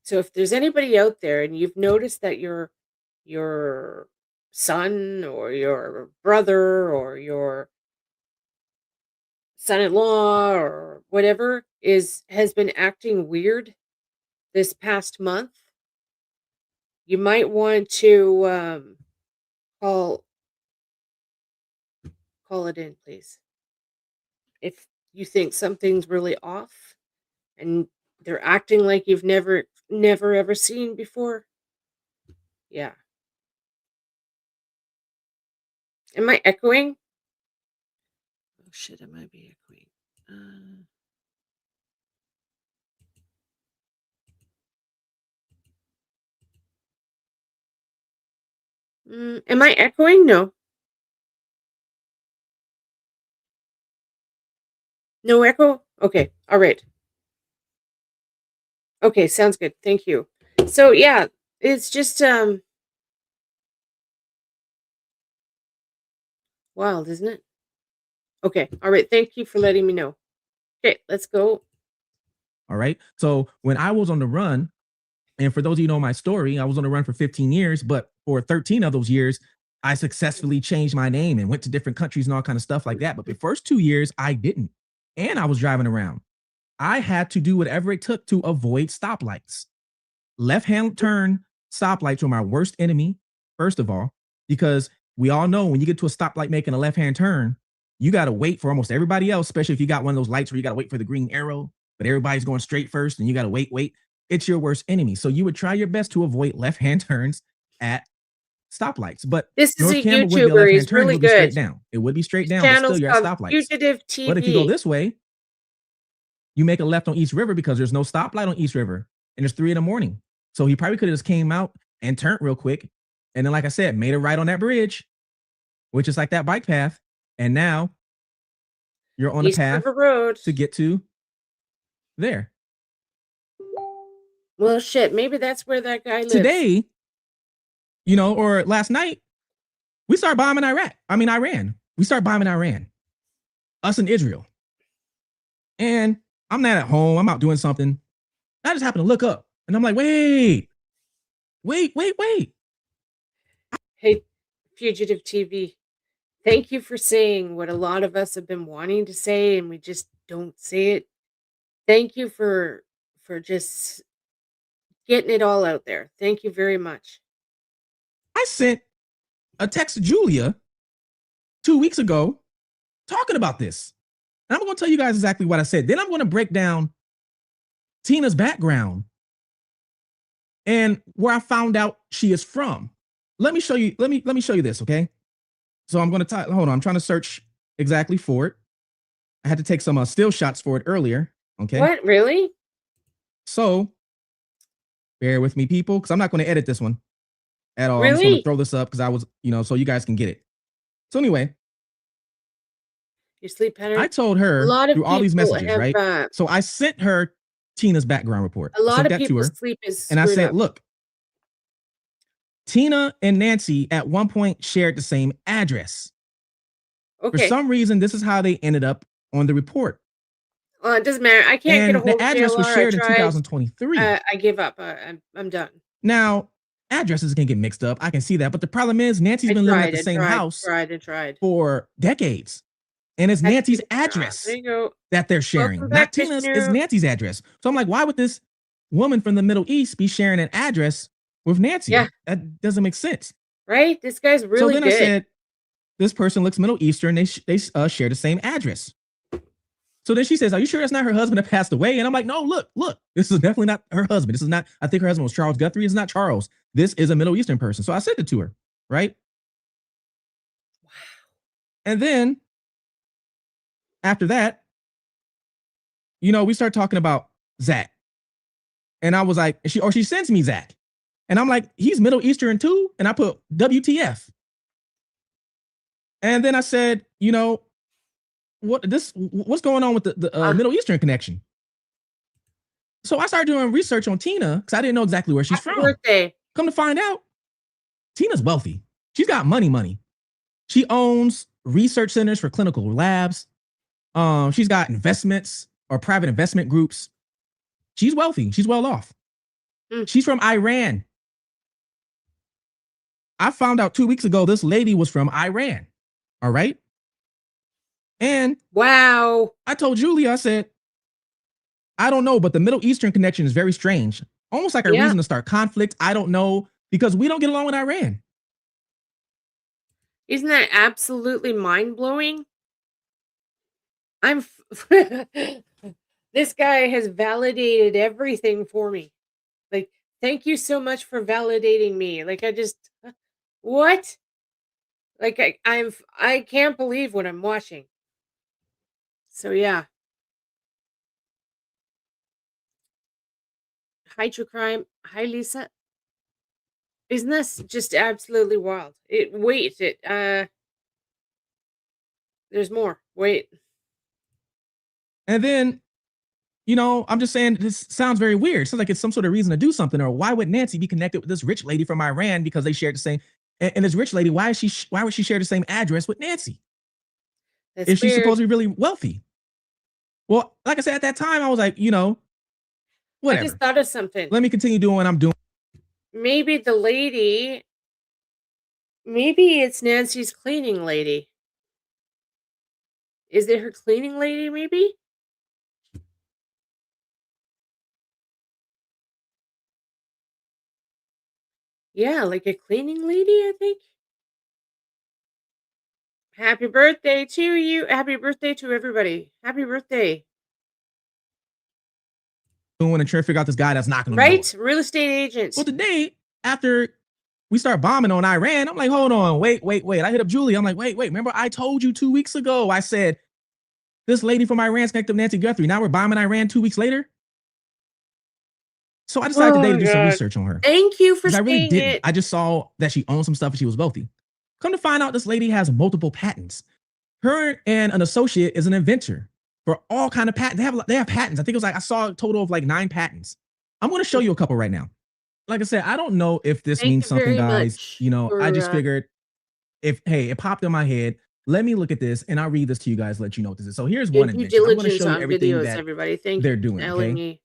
So if there's anybody out there and you've noticed that your son or your brother or your son-in-law or whatever has been acting weird this past month, you might want to call it in, please. If you think something's really off and they're acting like you've never ever seen before. Yeah. Am I echoing? Oh shit, I might be echoing. Am I echoing? No. No echo? Okay. All right. Okay, sounds good. Thank you. So yeah, it's just wild, isn't it? Okay. All right. Thank you for letting me know. Okay, let's go. All right. So when I was on the run, and for those of you who know my story, I was on the run for 15 years, but for 13 of those years, I successfully changed my name and went to different countries and all kind of stuff like that. But the first 2 years, I didn't. And I was driving around. I had to do whatever it took to avoid stoplights. Left-hand turn stoplights were my worst enemy, first of all, because we all know when you get to a stoplight making a left-hand turn, you got to wait for almost everybody else, especially if you got one of those lights where you got to wait for the green arrow, but everybody's going straight first and you got to wait. It's your worst enemy. So you would try your best to avoid left-hand turns at stoplights. But this is North a Campbell would be a YouTuber. left-hand He's turn. It really would be straight good. down. It would be straight His down, but still channel's you're at called stoplights. Fugitive TV. But if you go this way, you make a left on East River because there's no stoplight on East River and it's 3 a.m. So he probably could have just came out and turned real quick. And then, like I said, made a right on that bridge, which is like that bike path. And now you're on East the path River Road to get to there. Well, shit, maybe that's where that guy lives. Today, or last night, we started bombing Iran. We started bombing Iran. Us and Israel. And I'm not at home. I'm out doing something. I just happened to look up. And I'm like, wait. Hey, Fugitive TV, thank you for saying what a lot of us have been wanting to say and we just don't say it. Thank you for just getting it all out there. Thank you very much. I sent a text to Julia 2 weeks ago talking about this. And I'm going to tell you guys exactly what I said. Then I'm going to break down Tina's background and where I found out she is from. Let me show you. Let me show you this, okay? So I'm going to hold on. I'm trying to search exactly for it. I had to take some still shots for it earlier, okay? What? Really? So bear with me, people, because I'm not going to edit this one at all. Really? I'm just going to throw this up because I was, so you guys can get it. So anyway, your sleep pattern. I told her through all these messages, have, right? So I sent her Tina's background report. A lot of people's sleep is and I said, up. look, Tina and Nancy at one point shared the same address. Okay. For some reason, this is how they ended up on the report. Well, it doesn't matter. I can't get a hold of the address was shared in 2023. I give up. I'm done. Now, addresses can get mixed up. I can see that. But the problem is Nancy's been living at the same house for decades. And it's Nancy's address that they're sharing. Not Tina's, it's Nancy's address. So I'm like, why would this woman from the Middle East be sharing an address with Nancy? Yeah. That doesn't make sense. Right? This guy's really good. So then good. I said, this person looks Middle Eastern. They share the same address. So then she says, "Are you sure it's not her husband that passed away?" And I'm like, "No, look, this is definitely not her husband. This is not, I think her husband was Charles Guthrie. It's not Charles. This is a Middle Eastern person." So I sent it to her, right? And then after that, we start talking about Zach. And I was like, she sends me Zach. And I'm like, he's Middle Eastern too? And I put WTF. And then I said, what's going on with the Middle Eastern connection? So I started doing research on Tina because I didn't know exactly where she's from. Birthday. Come to find out, Tina's wealthy. She's got money. She owns research centers for clinical labs. She's got investments or private investment groups. She's wealthy. She's well off. She's from Iran. I found out 2 weeks ago this lady was from Iran. All right. And wow. I told Julia, I said, I don't know, but the Middle Eastern connection is very strange. Almost like a reason to start conflict. I don't know, because we don't get along with Iran. Isn't that absolutely mind-blowing? This guy has validated everything for me. Like, thank you so much for validating me. Like, what? Like, I can't believe what I'm watching. So yeah. Hi, True Crime. Hi, Lisa. Isn't this just absolutely wild? There's more. Wait. And then, I'm just saying, this sounds very weird. Sounds like it's some sort of reason to do something. Or why would Nancy be connected with this rich lady from Iran because they shared the same? And this rich lady, why would she share the same address with Nancy? Is she supposed to be really wealthy? Well, like I said, at that time, I was like, whatever. I just thought of something. Let me continue doing what I'm doing. Maybe it's Nancy's cleaning lady. Is it her cleaning lady, maybe? Yeah, like a cleaning lady, I think. Happy birthday to you. Happy birthday to everybody. Happy birthday. Doing and trying to figure out this guy that's knocking on the door. Right? Real estate agents. Well, today, after we start bombing on Iran, I'm like, hold on, wait. I hit up Julie. I'm like, wait. Remember, I told you 2 weeks ago, I said, this lady from Iran's connected to Nancy Guthrie. Now we're bombing Iran 2 weeks later. So I decided today to do some research on her. Thank you for saying I really didn't. it. I just saw that she owned some stuff and she was wealthy. Come to find out, this lady has multiple patents. Her and an associate is an inventor for all kind of patents. They have patents. I think it was I saw a total of 9 patents. I'm going to show you a couple right now. Like I said, I don't know if this means something, guys. I just figured it popped in my head. Let me look at this and I'll read this to you guys, let you know what this is. So here's one invention. I'm going to show you everything that everybody. Thank they're doing. Okay.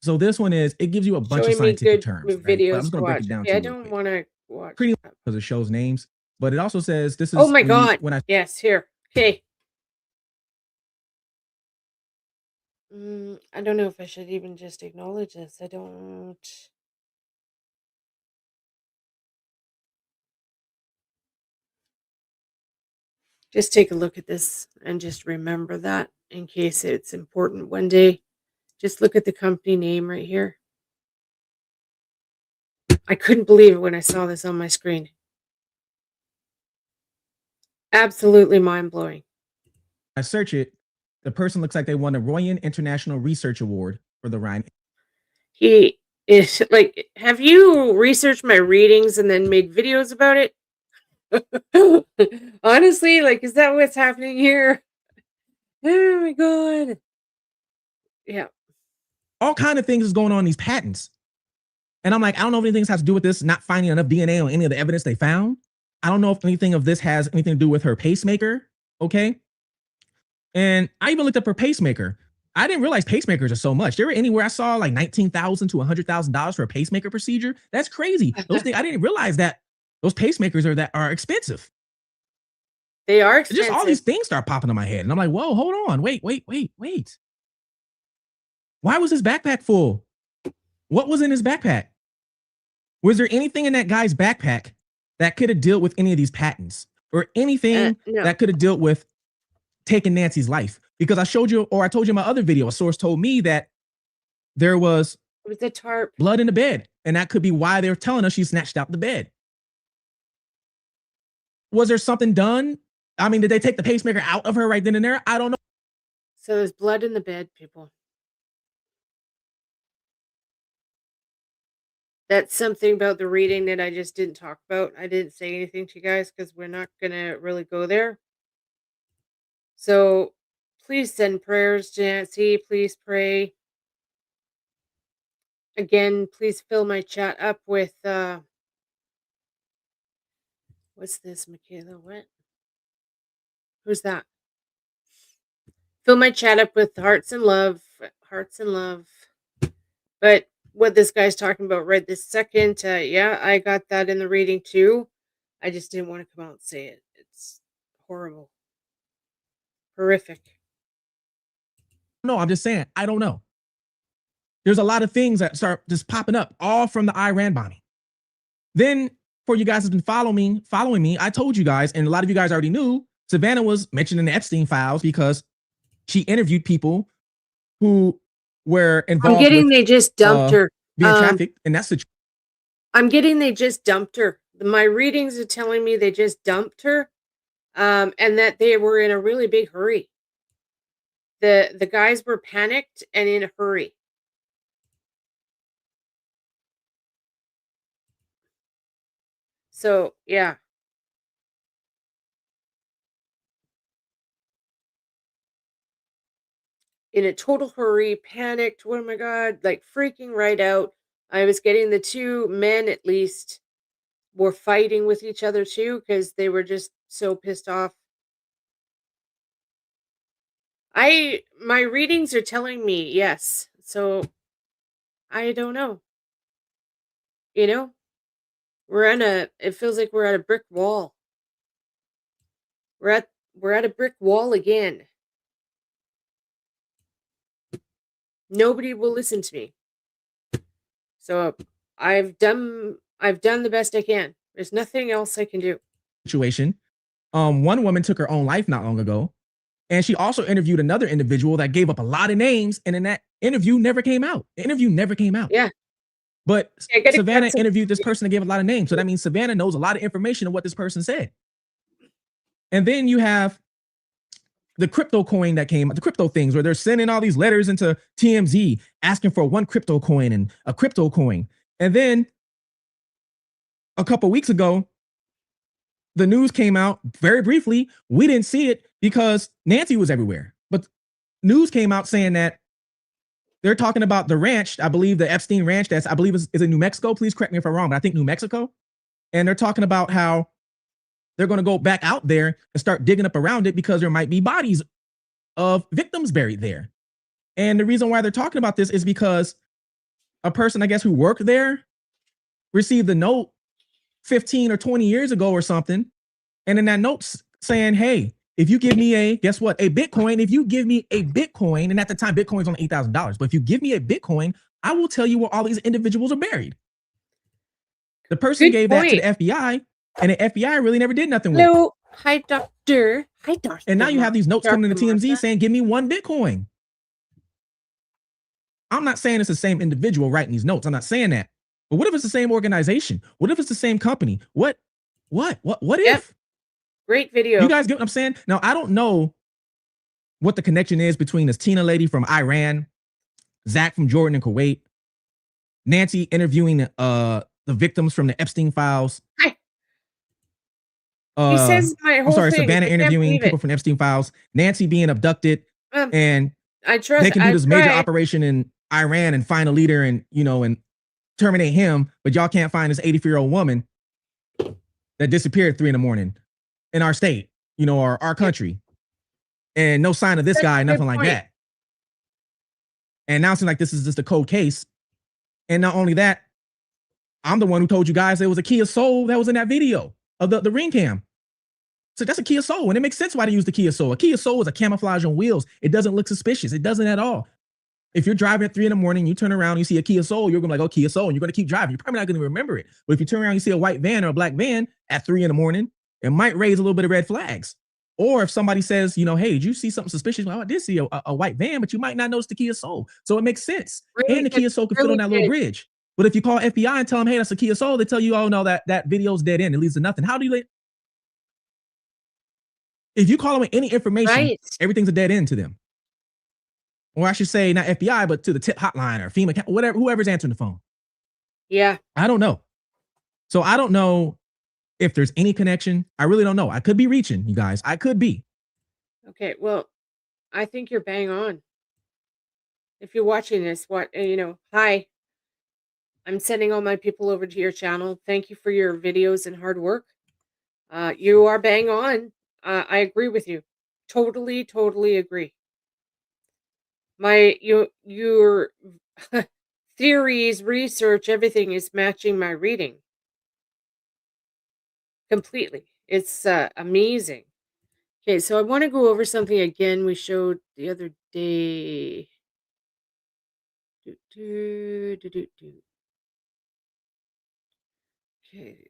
So this one it gives you a bunch of scientific terms. Right? But I'm just going to break it down to you. I don't want to watch. Pretty much because it shows names, but it also says this is. Oh my God. Yes, here. Okay. I don't know if I should even just acknowledge this. I don't. Just take a look at this and just remember that in case it's important one day. Just look at the company name right here. I couldn't believe it when I saw this on my screen. Absolutely mind-blowing. I search it. The person looks like they won the Royan International Research Award for the Rhine. He is have you researched my readings and then made videos about it? Honestly, is that what's happening here? Oh my God. Yeah. All kind of things is going on in these patents. And I'm like, I don't know if anything has to do with this not finding enough DNA on any of the evidence they found. I don't know if anything of this has anything to do with her pacemaker. Okay. And I even looked up her pacemaker. I didn't realize pacemakers are so much. There were anywhere I saw $19,000 to $100,000 for a pacemaker procedure. That's crazy. Those things, I didn't realize that those pacemakers are expensive. They are expensive. Just all these things start popping in my head. And I'm like, whoa, hold on. Wait. Why was his backpack full? What was in his backpack? Was there anything in that guy's backpack that could have dealt with any of these patents or anything no. that could have dealt with taking Nancy's life? because I showed you, or I told you in my other video, a source told me that there was It was a tarp. blood in the bed, and that could be why they're telling us she snatched out the bed. Was there something done? I mean, did they take the pacemaker out of her right then and there? I don't know. So there's blood in the bed, people. That's something about the reading that I just didn't talk about. I didn't say anything to you guys because we're not going to really go there. So please send prayers to Nancy. Please pray. Again, please fill my chat up with, what's this, Michaela? What? Who's that? Fill my chat up with hearts and love. Hearts and love. But what this guy's talking about right this second, yeah, I got that in the reading too. I just didn't want to come out and say it. It's horrible. Horrific. No, I'm just saying, I don't know. There's a lot of things that start just popping up, all from the Iran bombing. Then, for you guys who've been following me, I told you guys, and a lot of you guys already knew, Savannah was mentioned in the Epstein files because she interviewed people who were involved. I'm getting with, they just dumped her. Being trafficked, and that's the. I'm getting they just dumped her. My readings are telling me they just dumped her, and that they were in a really big hurry. The guys were panicked and in a hurry. So, yeah. In a total hurry, panicked, oh my God, like freaking right out. I was getting the two men at least were fighting with each other too because they were just so pissed off. My readings are telling me yes. So I don't know. You know? It feels like we're at a brick wall. We're at a brick wall again. Nobody will listen to me. So I've done the best I can. There's nothing else I can do. Situation. One woman took her own life not long ago, and she also interviewed another individual that gave up a lot of names, and in that interview never came out. The interview never came out. Yeah. But Savannah interviewed this person that gave a lot of names. So that means Savannah knows a lot of information of what this person said. And then you have the crypto coin that came, the crypto things where they're sending all these letters into TMZ asking for one crypto coin and a crypto coin. And then a couple weeks ago, the news came out very briefly. We didn't see it because Nancy was everywhere. But news came out saying that they're talking about the ranch, I believe the Epstein ranch, I believe is in New Mexico. Please correct me if I'm wrong, but I think New Mexico. And they're talking about how they're going to go back out there and start digging up around it because there might be bodies of victims buried there. And the reason why they're talking about this is because a person, I guess, who worked there received a note 15 or 20 years ago or something. And in that note's saying, hey, if you give me guess what? A Bitcoin, if you give me a Bitcoin, and at the time, Bitcoin's only $8,000, but if you give me a Bitcoin, I will tell you where all these individuals are buried. The person gave that to the FBI, and the FBI really never did nothing with it. Hello. Hi, doctor. Hi, doctor. And now you have these notes coming to TMZ saying, give me one Bitcoin. I'm not saying it's the same individual writing these notes. I'm not saying that. But what if it's the same organization? What if it's the same company? What if? Great video. You guys get what I'm saying? Now, I don't know what the connection is between this Tina lady from Iran, Zach from Jordan and Kuwait, Nancy interviewing the victims from the Epstein files. Hi. He says my whole thing. Savannah interviewing people from Epstein files, Nancy being abducted, and I trust they can do this major operation in Iran and find a leader and terminate him, but y'all can't find this 84-year-old woman that disappeared at 3 a.m. in our state, or our country, and no sign of this guy, nothing like that. And now it seems like this is just a cold case. And not only that, I'm the one who told you guys there was a Kia Soul that was in that video of the ring cam. So that's a Kia Soul, and it makes sense why they use the Kia Soul. A Kia Soul is a camouflage on wheels. It doesn't look suspicious. It doesn't at all. If you're driving at 3 a.m, you turn around, you see a Kia Soul, you're gonna be like, oh, Kia Soul, and you're gonna keep driving. You're probably not gonna remember it. But if you turn around, you see a white van or a black van at 3 a.m, it might raise a little bit of red flags. Or if somebody says, you know, hey, did you see something suspicious? Well, I did see a white van, but you might not notice the Kia Soul. So it makes sense. Really, And the Kia Soul can fit on that little bridge. But if you call FBI and tell them, hey, that's a Kia Soul, they tell you, oh no, that video's dead end. It leads to nothing. How do you if you call them with any information, everything's a dead end to them. Or I should say not FBI, but to the tip hotline or FEMA, whatever, whoever's answering the phone. Yeah. I don't know. So I don't know if there's any connection. I really don't know. I could be reaching, you guys. I could be. Okay, well, I think you're bang on. If you're watching this, hi. I'm sending all my people over to your channel. Thank you for your videos and hard work. You are bang on. I agree with you. Totally agree. Your theories, research, everything is matching my reading completely. It's amazing. Okay, so I want to go over something again we showed the other day. Okay.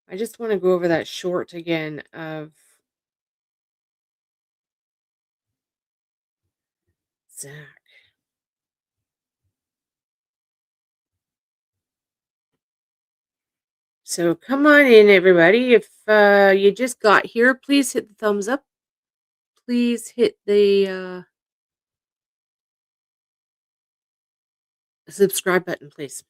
I just want to go over that short again of Zach. So come on in, everybody. If you just got here, please hit the thumbs up. Please hit the subscribe button, please.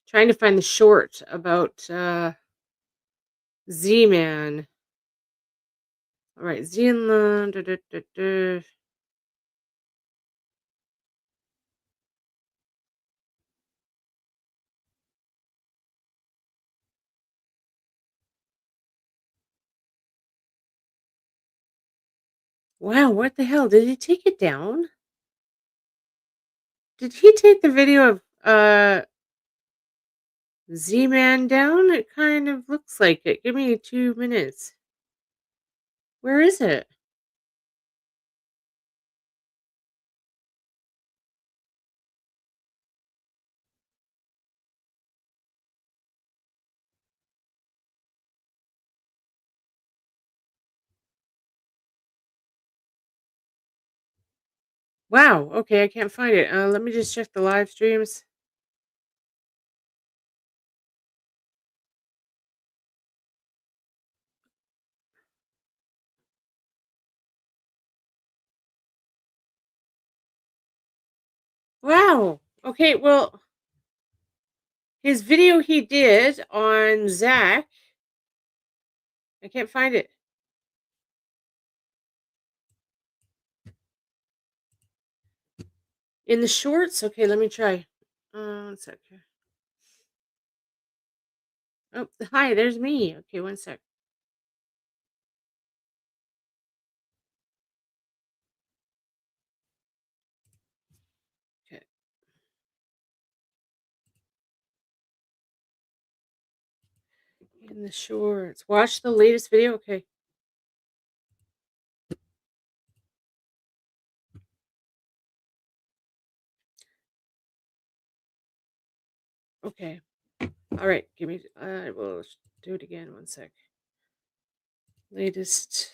Trying to find the short about Z-Man. All right, Z-Man. Wow, what the hell? Did he take it down? Did he take the video of Z-Man down? It kind of looks like it. Give me 2 minutes. Where is it? Wow, okay, I can't find it. Let me just check the live streams. Wow. Okay, well, his video he did on Zach, I can't find it. In the shorts? Okay, let me try. 1 sec. Oh, hi, there's me. Okay, 1 sec. Okay. In the shorts. Watch the latest video. Okay. Okay. All right. Give me. I will do it again. 1 sec. Latest.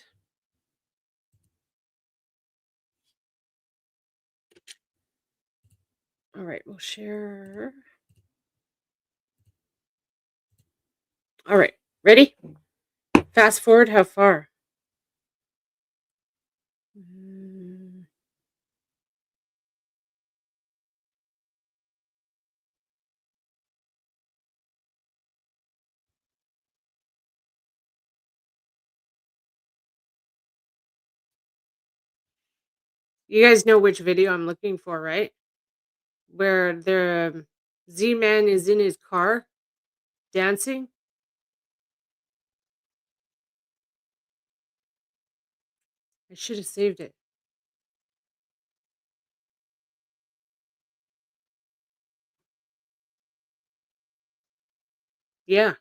All right. We'll share. All right. Ready? Fast forward. How far? You guys know which video I'm looking for, right? Where the Z-Man is in his car dancing. I should have saved it. Yeah.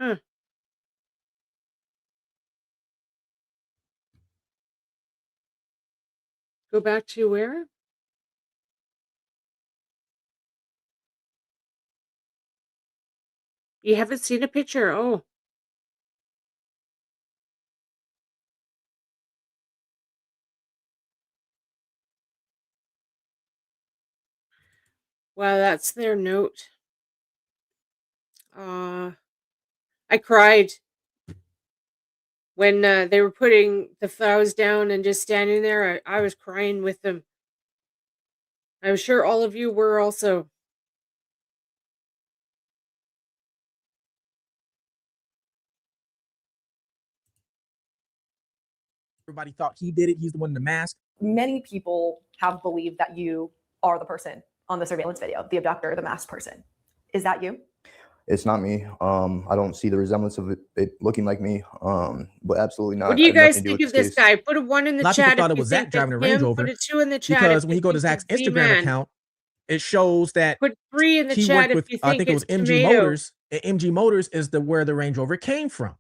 Huh. Go back to where? You haven't seen a picture? Oh. Wow, that's their note. I cried when they were putting the flowers down and just standing there. I was crying with them. I'm sure all of you were also. Everybody thought he did it. He's the one in the mask. Many people have believed that you are the person on the surveillance video, the abductor, the masked person. Is that you? It's not me. I don't see the resemblance of it looking like me. But absolutely not. What do you I have nothing guys to do think with of this case. guy? Put a 1 in A the lot of people chat thought if it you was Zach think driving a that's Range him. Rover Put a 2 in the chat because if when you you go to think Zach's it's Instagram Z-Man. account, it shows that Put 3 in the he chat worked if with, you I think think it was it's MG Tomato. Motors, and MG Motors is where the Range Rover came from.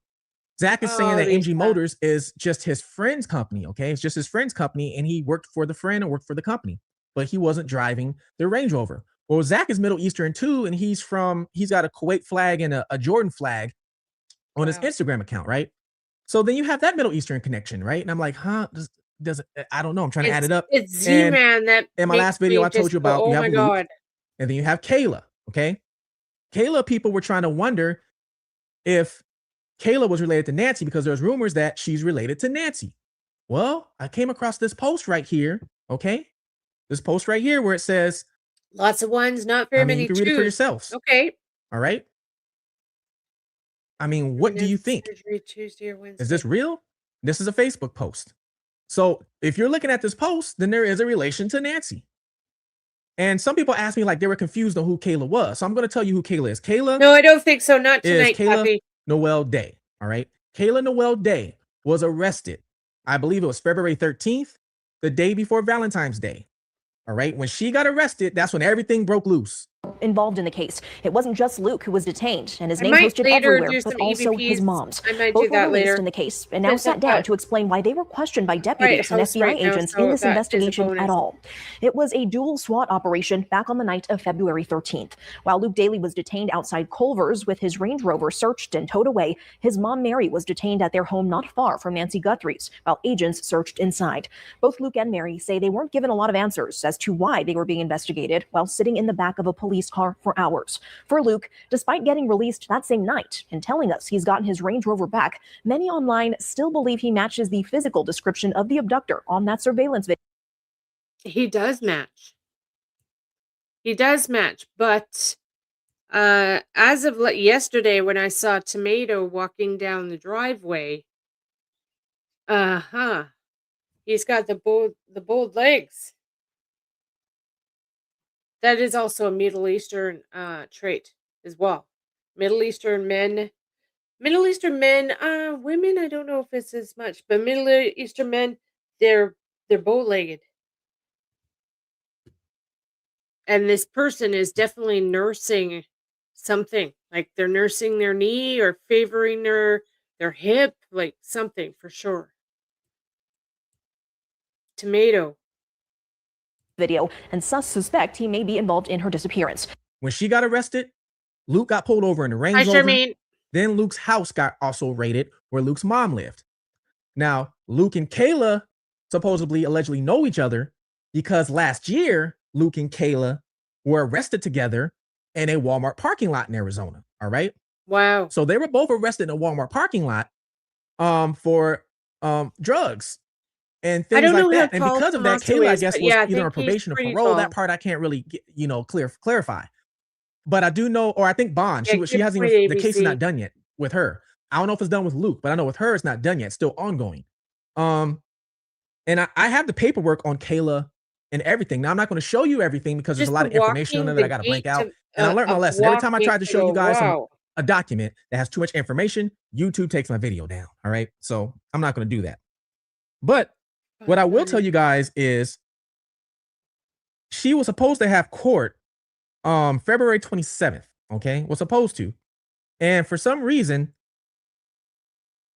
Zach is saying Oh, that MG Lisa. Motors is just his friend's company, okay? It's just his friend's company, and he worked for the friend and worked for the company, but he wasn't driving the Range Rover. Well, Zach is Middle Eastern too, and he's got a Kuwait flag and a Jordan flag on his Instagram account, right? So then you have that Middle Eastern connection, right? And I'm like, huh? Does I don't know. I'm trying to add it up. It's And Z-Man that in my makes last video, me I told just you go, about you oh have my Luke, God. and then you have Kayla, okay? Kayla, people were trying to wonder if Kayla was related to Nancy because there's rumors that she's related to Nancy. Well, I came across this post right here, okay? This post right here where it says, Lots of 1s, not very many you can read it for 2s. yourselves. Okay. All right. I mean, what do you think? Surgery Tuesday or Wednesday. Is this real? This is a Facebook post. So if you're looking at this post, then there is a relation to Nancy. And some people asked me like they were confused on who Kayla was. So I'm going to tell you who Kayla is. Kayla. No, I don't think so. Not is tonight, Kayla Kathy. Noel Day. All right. Kayla Noel Day was arrested. I believe it was February 13th, the day before Valentine's Day. All right. When she got arrested, that's when everything broke loose. Involved in the case. It wasn't just Luke who was detained and his I name might posted later everywhere, do but some also his EVPs. mom's. I might Both do were that released later. in the case and now Print sat up down that to explain why they were questioned by White deputies and House FBI right now, agents so in this that is a investigation at bonus. all. It was a dual SWAT operation back on the night of February 13th. While Luke Daly was detained outside Culver's with his Range Rover searched and towed away, his mom Mary was detained at their home not far from Nancy Guthrie's while agents searched inside. Both Luke and Mary say they weren't given a lot of answers as to why they were being investigated while sitting in the back of a police car for hours. For Luke, despite getting released that same night and telling us he's gotten his Range Rover back, many online still believe he matches the physical description of the abductor on that surveillance video. He does match. He does match, but as of yesterday when I saw Tomato walking down the driveway, he's got the bold legs. That is also a Middle Eastern trait as well. Middle Eastern men, women, I don't know if it's as much, but Middle Eastern men, they're bow-legged. And this person is definitely nursing something. Like they're nursing their knee or favoring their hip, like something for sure. Tomato. Video and suspect he may be involved in her disappearance. When she got arrested, Luke got pulled over in the Range Hi, Rover. Charmaine. Then Luke's house got also raided where Luke's mom lived. Now, Luke and Kayla supposedly allegedly know each other because last year, Luke and Kayla were arrested together in a Walmart parking lot in Arizona. All right. Wow. So they were both arrested in a Walmart parking lot for drugs and things like that. And because of that, Kayla, I guess, was either on probation or parole. That part I can't really clarify. But I do know, or I think bond. She hasn't even, the case is not done yet with her. I don't know if it's done with Luke, but I know with her it's not done yet. It's still ongoing. And I have the paperwork on Kayla and everything. Now I'm not going to show you everything because there's a lot of information on there that I got to blank out. And I learned my lesson. Every time I tried to show you guys a document that has too much information, YouTube takes my video down. All right. So I'm not going to do that. But what I will tell you guys is she was supposed to have court February 27th. Okay. Was supposed to. And for some reason,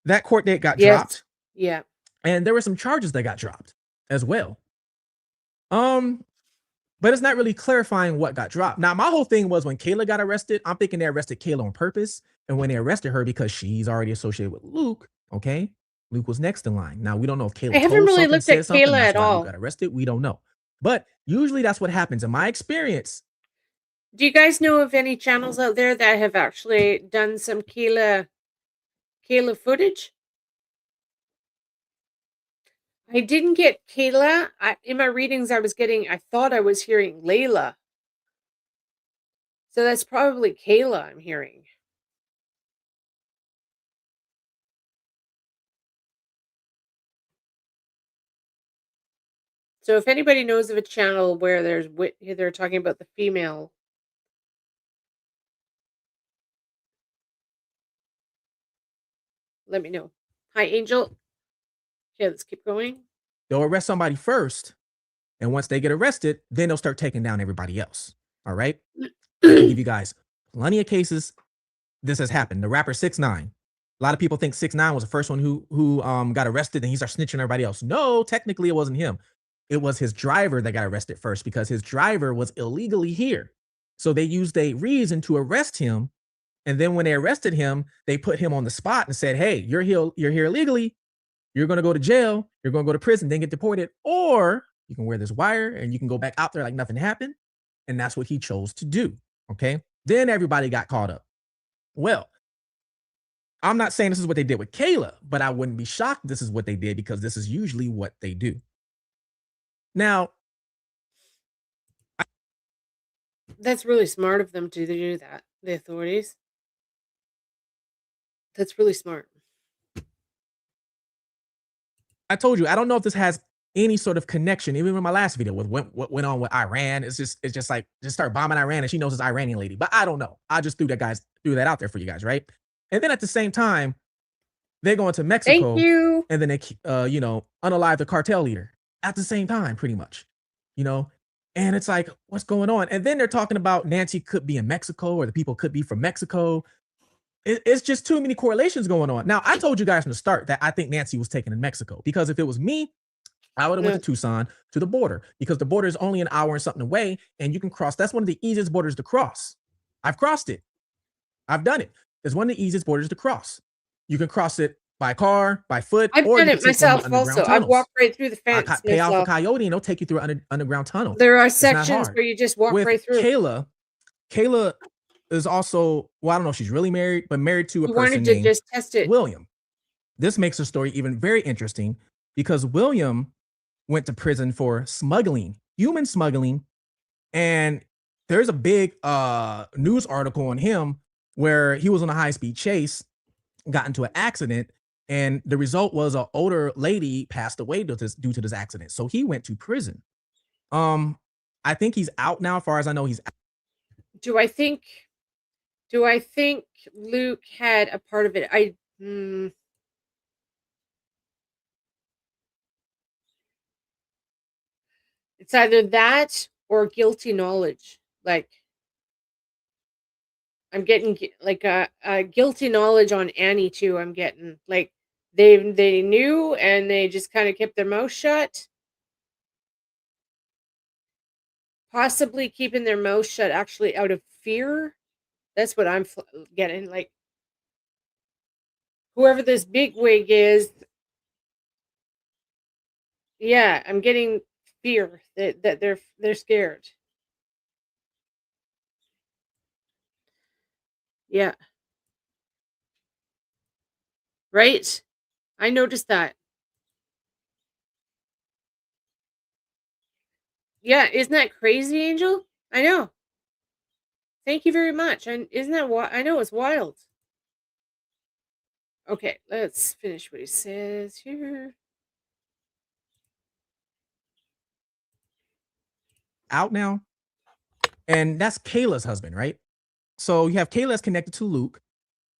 that court date got Yes. dropped. Yeah. And there were some charges that got dropped as well. But it's not really clarifying what got dropped. Now, my whole thing was when Kayla got arrested, I'm thinking they arrested Kayla on purpose. And when they arrested her because she's already associated with Luke, okay, Luke was next in line. Now, we don't know if Kayla I haven't told really something, looked said at something, Kayla that's at why all. Luke got arrested. We don't know. But usually that's what happens. In my experience, Do you guys know of any channels out there that have actually done some Kayla footage? I didn't get Kayla. In my readings, I thought I was hearing Layla. So that's probably Kayla I'm hearing. So if anybody knows of a channel where they're talking about the female, let me know. Hi, Angel. Okay, let's keep going. they'll arrest somebody first. And once they get arrested, then they'll start taking down everybody else. All right. I can give you guys plenty of cases. This has happened. The rapper 6ix9ine. A lot of people think 6ix9ine was the first one who got arrested and he started snitching everybody else. No, technically it wasn't him. It was his driver that got arrested first because his driver was illegally here. So they used a reason to arrest him. And then when they arrested him, they put him on the spot and said, hey, you're here illegally. You're going to go to jail. You're going to go to prison, then get deported. Or you can wear this wire and you can go back out there like nothing happened. And that's what he chose to do. Okay. Then everybody got caught up. Well, I'm not saying this is what they did with Kayla, but I wouldn't be shocked if this is what they did because this is usually what they do. Now, That's really smart of them to do that, the authorities. That's really smart. I told you, I don't know if this has any sort of connection, even in my last video with what went on with Iran. It's just like, just start bombing Iran and she knows it's Iranian lady, but I don't know. I just threw that out there for you guys, right? And then at the same time, they're going to Mexico. Thank you. And then they, unalive the cartel leader at the same time, pretty much, and it's like, what's going on? And then they're talking about Nancy could be in Mexico or the people could be from Mexico. It's just too many correlations going on. Now, I told you guys from the start that I think Nancy was taken in Mexico because if it was me, I would have went to Tucson to the border because the border is only an hour and something away and you can cross. That's one of the easiest borders to cross. I've crossed it. I've done it. It's one of the easiest borders to cross. You can cross it by car, by foot. I've or done you it can take one of the myself also. underground I've tunnels. walked right through the fence Pay off a myself. coyote and they'll take you through an underground tunnel. There are It's not sections hard. where you just walk With right through. Kayla is also, well, I don't know if she's really married, but married to a You person wanted to named just test it. William. This makes the story even very interesting because William went to prison for smuggling, human smuggling. And there's a big news article on him where he was on a high-speed chase, got into an accident, and the result was an older lady passed away due to this accident. So he went to prison. I think he's out now. As far as I know, he's out. Do I think Luke had a part of it? It's either that or guilty knowledge. Like I'm getting like a guilty knowledge on Annie too. I'm getting like they knew and they just kind of kept their mouth shut. Possibly keeping their mouth shut actually out of fear. That's what I'm getting. Like whoever this bigwig is, yeah, I'm getting fear that they're scared. Yeah. Right? I noticed that. Yeah, isn't that crazy, Angel? I know. Thank you very much. And isn't that what I know it's wild. Okay, let's finish what he says here. Out now. And that's Kayla's husband, right? So you have Kayla's connected to Luke,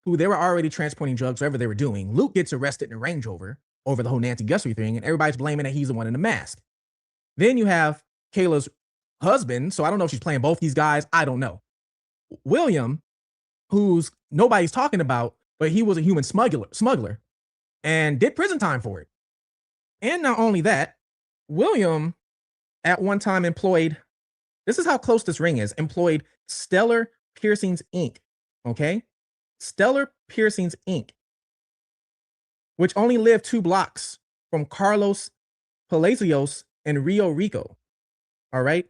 who they were already transporting drugs, whatever they were doing. Luke gets arrested in a Range Rover over the whole NancyGuthrie thing, and everybody's blaming that he's the one in the mask. Then you have Kayla's husband. So I don't know if she's playing both these guys. I don't know. William who's nobody's talking about, but he was a human smuggler and did prison time for it. And not only that, William at one time employed, this is how close this ring is, employed Stellar Piercings Inc. Okay? Stellar Piercings Inc., which only lived 2 blocks from Carlos Palacios in Rio Rico. All right?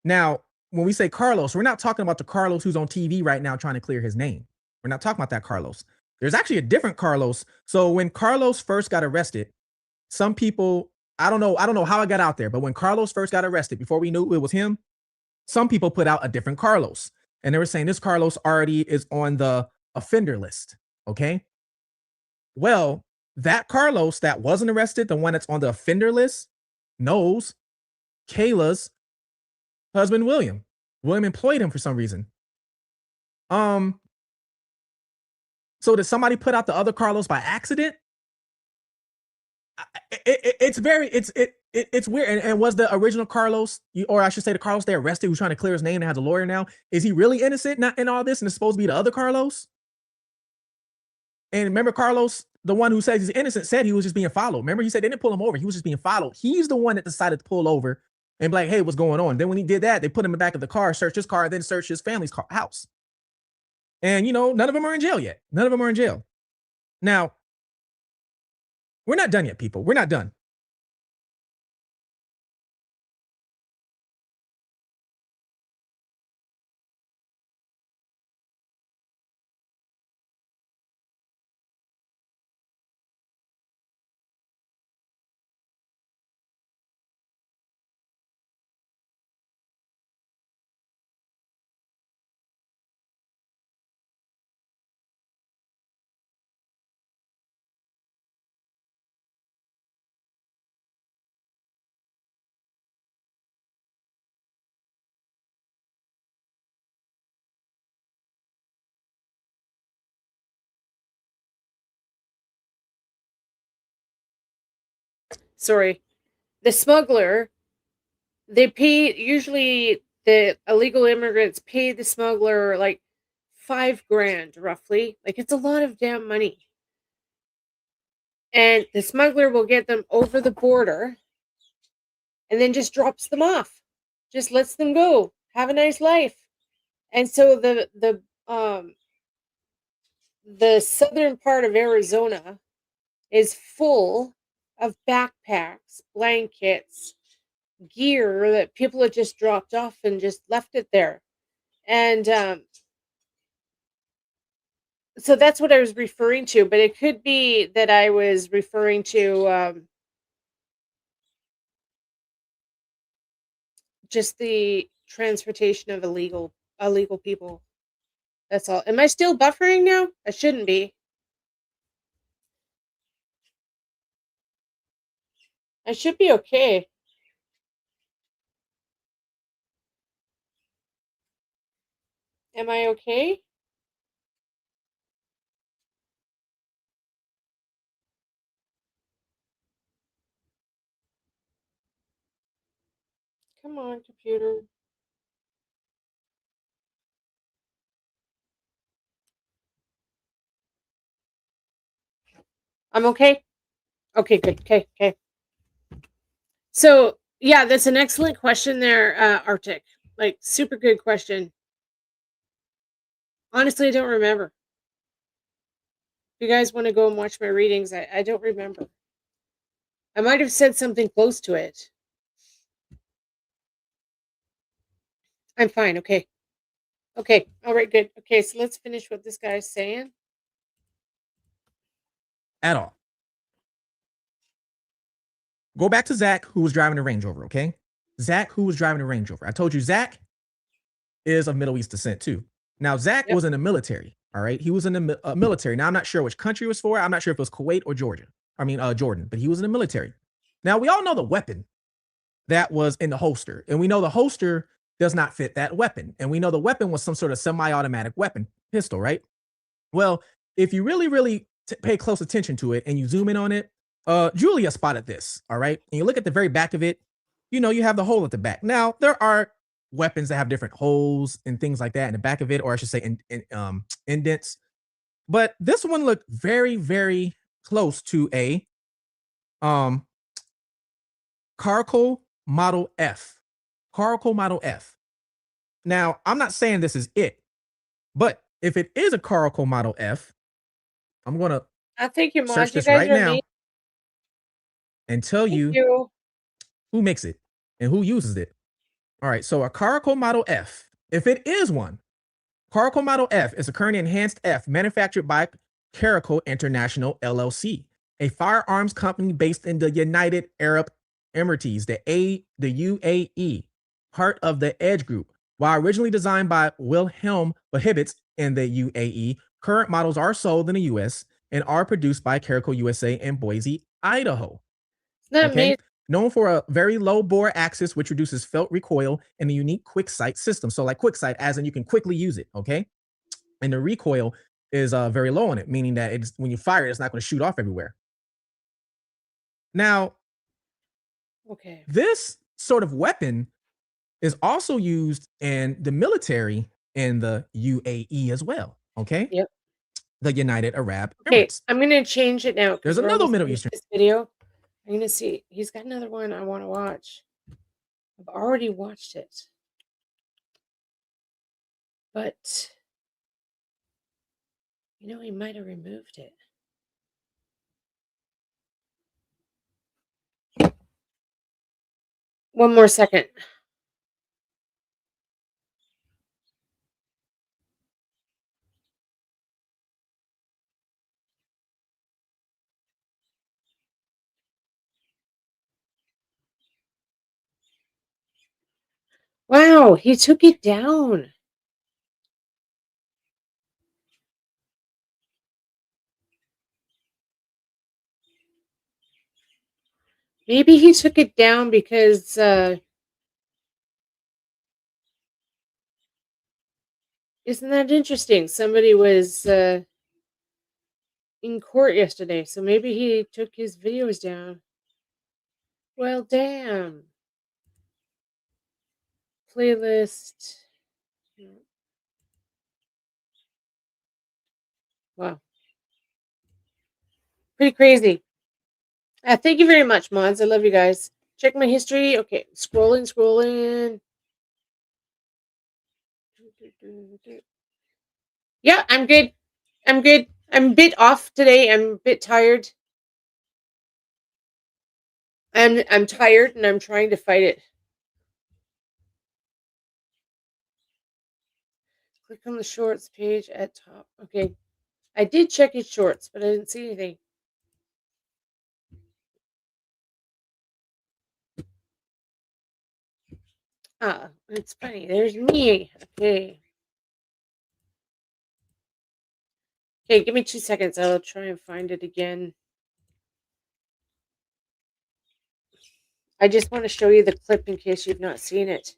Now, when we say Carlos, we're not talking about the Carlos who's on TV right now trying to clear his name. We're not talking about that Carlos. There's actually a different Carlos. So when Carlos first got arrested, some people, I don't know how it got out there, but when Carlos first got arrested, before we knew it was him, some people put out a different Carlos. And they were saying this Carlos already is on the offender list. Okay? Well, that Carlos that wasn't arrested, the one that's on the offender list, knows Kayla's husband, William. William employed him for some reason. So did somebody put out the other Carlos by accident? It's weird. And was the original Carlos, or I should say the Carlos they arrested who's trying to clear his name and has a lawyer now, is he really innocent not in all this and it's supposed to be the other Carlos? And remember Carlos, the one who says he's innocent, said he was just being followed. Remember, he said they didn't pull him over. He was just being followed. He's the one that decided to pull over and be like, hey, what's going on? Then when he did that, they put him in the back of the car, searched his car, and then searched his family's house. And, none of them are in jail yet. None of them are in jail. Now, we're not done yet, people. We're not done. Sorry. The smuggler, they pay, usually the illegal immigrants pay the smuggler like $5,000 roughly. Like, it's a lot of damn money. And the smuggler will get them over the border and then just drops them off. Just lets them go. Have a nice life. And so the southern part of Arizona is full of backpacks, blankets, gear that people had just dropped off and just left it there. And so that's what I was referring to, but it could be that I was referring to just the transportation of illegal people. That's all. Am I still buffering now? I shouldn't be. I should be okay. Am I okay? Come on, computer. I'm okay? Okay, good. Okay. So, yeah, that's an excellent question there, Arctic. Like, super good question. Honestly, I don't remember. If you guys want to go and watch my readings, I don't remember. I might have said something close to it. I'm fine. Okay. Okay. All right, good. Okay, so let's finish what this guy's saying. At all. Go back to Zach, who was driving the Range Rover, okay? Zach, who was driving the Range Rover. I told you Zach is of Middle East descent, too. Now, Zach was in the military, all right? He was in the military. Now, I'm not sure which country it was for. I'm not sure if it was Kuwait or Jordan, but he was in the military. Now, we all know the weapon that was in the holster, and we know the holster does not fit that weapon. And we know the weapon was some sort of semi-automatic weapon, pistol, right? Well, if you really pay close attention to it and you zoom in on it, Julia spotted this, all right? And you look at the very back of it, you have the hole at the back. Now, there are weapons that have different holes and things like that in the back of it, or I should say indents. But this one looked very, very close to a Carco Model F. Carco Model F. Now, I'm not saying this is it, but if it is a Carco Model F, I'm gonna thank you, search Mod. You this guys right are now amazing. and tell Thank you you. who makes it and who uses it. All right, so a Carco Model F, if it is one, Carco Model F is a current enhanced F manufactured by Caraco International LLC, a firearms company based in the United Arab Emirates, the UAE, part of the Edge Group. While originally designed by Wilhelm Behibitz in the UAE, current models are sold in the US and are produced by Caraco USA in Boise, Idaho. Isn't that amazing? Known for a very low bore axis, which reduces felt recoil and a unique quick sight system. So like quick sight, as in you can quickly use it, okay? And the recoil is very low on it, meaning that it's when you fire it, it's not going to shoot off everywhere. Now, okay, this sort of weapon is also used in the military in the UAE as well, okay? Yep. The United Arab Okay, Emirates. I'm gonna change it now. There's We're another almost Middle finished Eastern. this video. I'm gonna see. He's got another one I want to watch. I've already watched it, but you know he might have removed it. One more second. Wow, he took it down. Maybe he took it down because isn't that interesting? Somebody was in court yesterday, so maybe he took his videos down. Well, damn. Playlist. Wow. Pretty crazy. Thank you very much, mods. I love you guys. Check my history. Okay, scrolling. Yeah, I'm good. I'm a bit off today. I'm a bit tired. I'm tired and I'm trying to fight it. Click on the shorts page at top. Okay. I did check his shorts, but I didn't see anything. Ah, it's funny. There's me. Okay. Okay, give me 2 seconds. I'll try and find it again. I just want to show you the clip in case you've not seen it.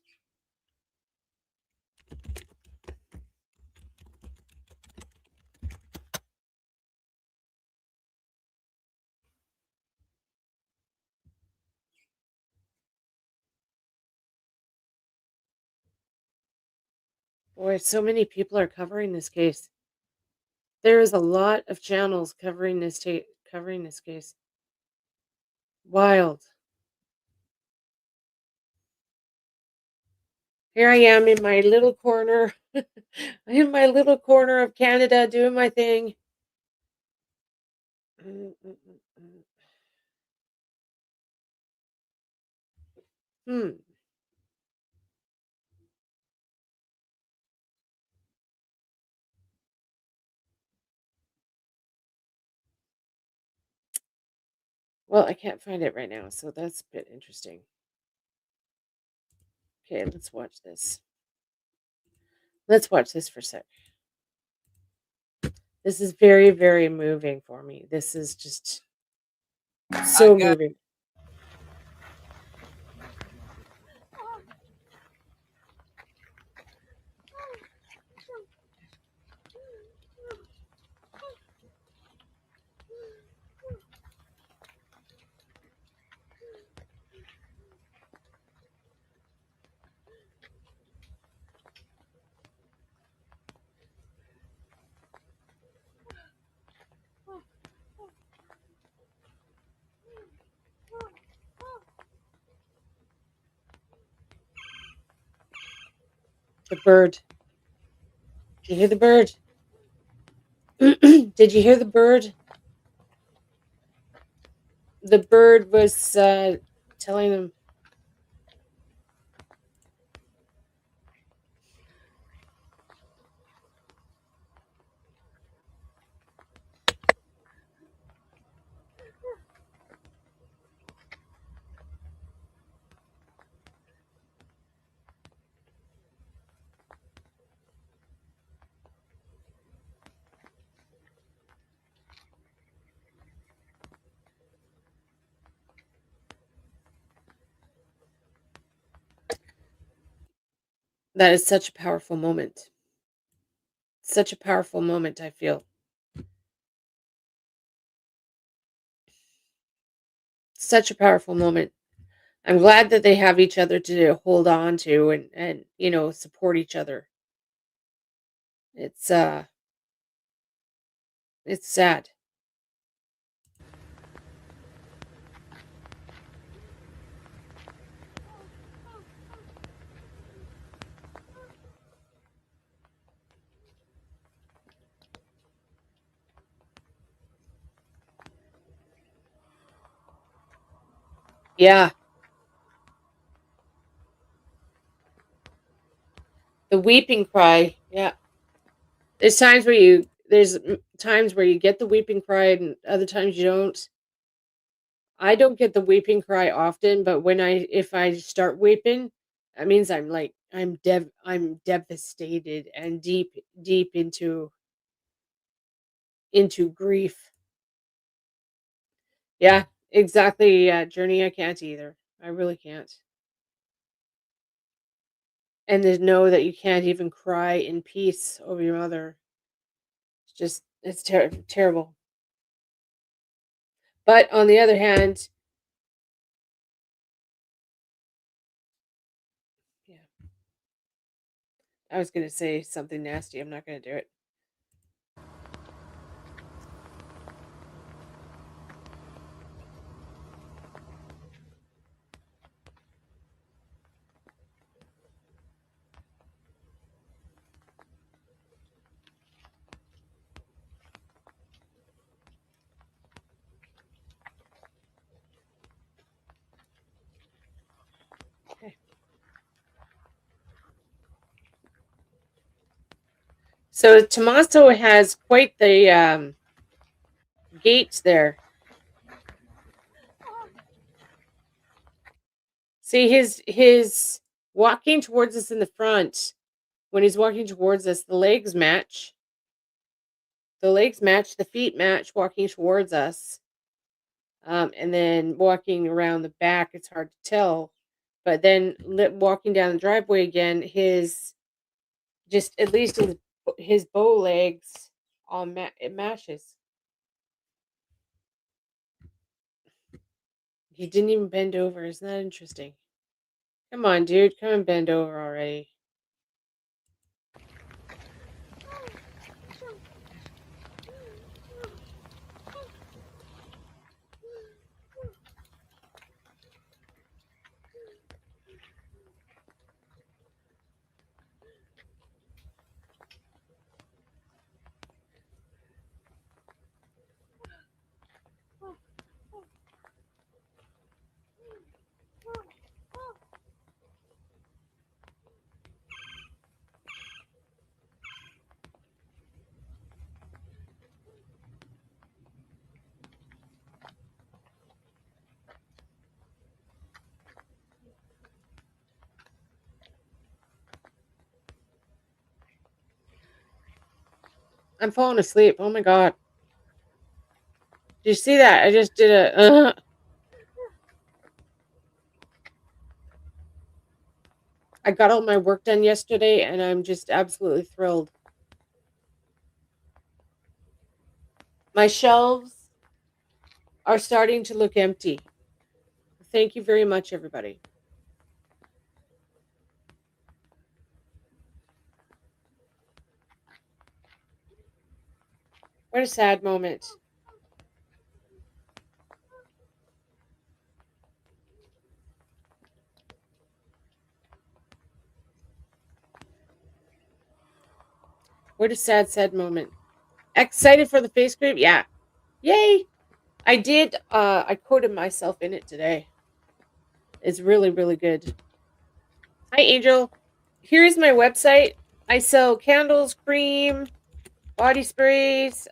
Boy, so many people are covering this case. There is a lot of channels covering this case. Wild. Here I am in my little corner. In my little corner of Canada doing my thing. Well, I can't find it right now, so that's a bit interesting. Okay, let's watch this. Let's watch this for a sec. This is very, very moving for me. This is just so moving. The bird. You hear the bird? Did you hear the bird? The bird was telling them. That is such a powerful moment. Such a powerful moment, I feel. Such a powerful moment. I'm glad that they have each other to hold on to and you know, support each other. It's sad. Yeah. The weeping cry. Yeah. There's times where you get the weeping cry and other times you don't. I don't get the weeping cry often, but if I start weeping, that means I'm devastated and deep into grief. Yeah, exactly. Yeah, Journey, I can't either. I really can't. And to know that you can't even cry in peace over your mother. It's terrible. But on the other hand, yeah, I was going to say something nasty. I'm not going to do it. Okay. So Tommaso has quite the gates there. See his walking towards us in the front. When he's walking towards us, the legs match. The legs match, the feet match walking towards us. And then walking around the back, it's hard to tell. But then walking down the driveway again, at least his bow legs it matches. He didn't even bend over. Isn't that interesting? Come on, dude. Come and bend over already. I'm falling asleep. Oh my god. Did you see that? I just did a I got all my work done yesterday and I'm just absolutely thrilled. My shelves are starting to look empty. Thank you very much, everybody. What a sad moment. What a sad moment. Excited for the face cream? Yeah. Yay! I quoted myself in it today. It's really, really good. Hi, Angel. Here's my website. I sell candles, cream, body sprays,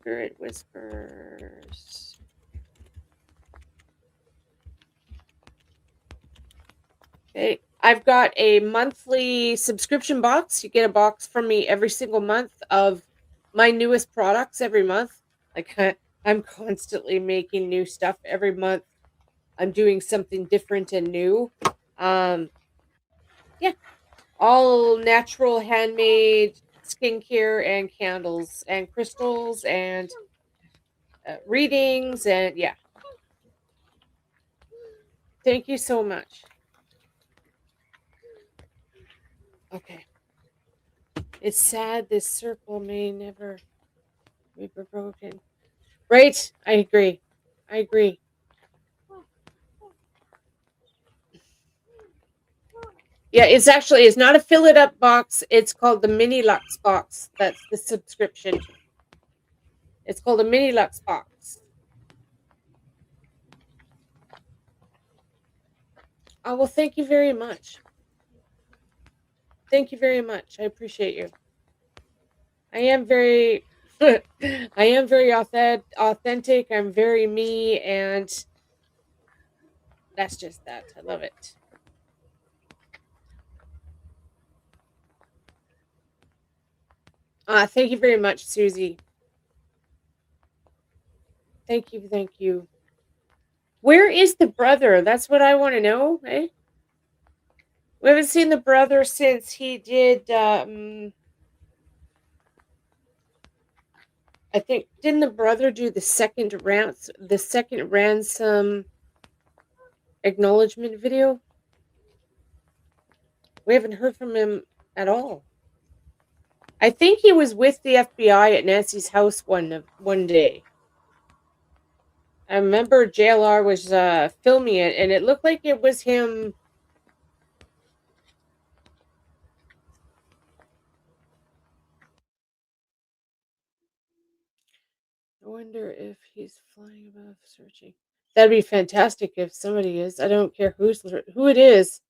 Spirit Whispers. Okay. I've got a monthly subscription box. You get a box from me every single month of my newest products every month. Like I'm constantly making new stuff every month. I'm doing something different and new. Yeah. All natural handmade skincare and candles and crystals and readings and yeah. Thank you so much. Okay. It's sad this circle may never be broken. Right? I agree. I agree. Yeah, it's not a fill it up box. It's called the Mini Lux box. That's the subscription. It's called a Mini Lux box. Oh, well, thank you very much. Thank you very much. I appreciate you. I am very authentic. I'm very me, and that's just that. I love it. Thank you very much, Susie. Thank you, thank you. Where is the brother? That's what I want to know, eh? We haven't seen the brother since he did I think didn't the brother do the second ransom acknowledgement video? We haven't heard from him at all. I think he was with the FBI at Nancy's house one day. I remember JLR was filming it, and it looked like it was him. I wonder if he's flying above searching. That'd be fantastic if somebody is. I don't care who it is,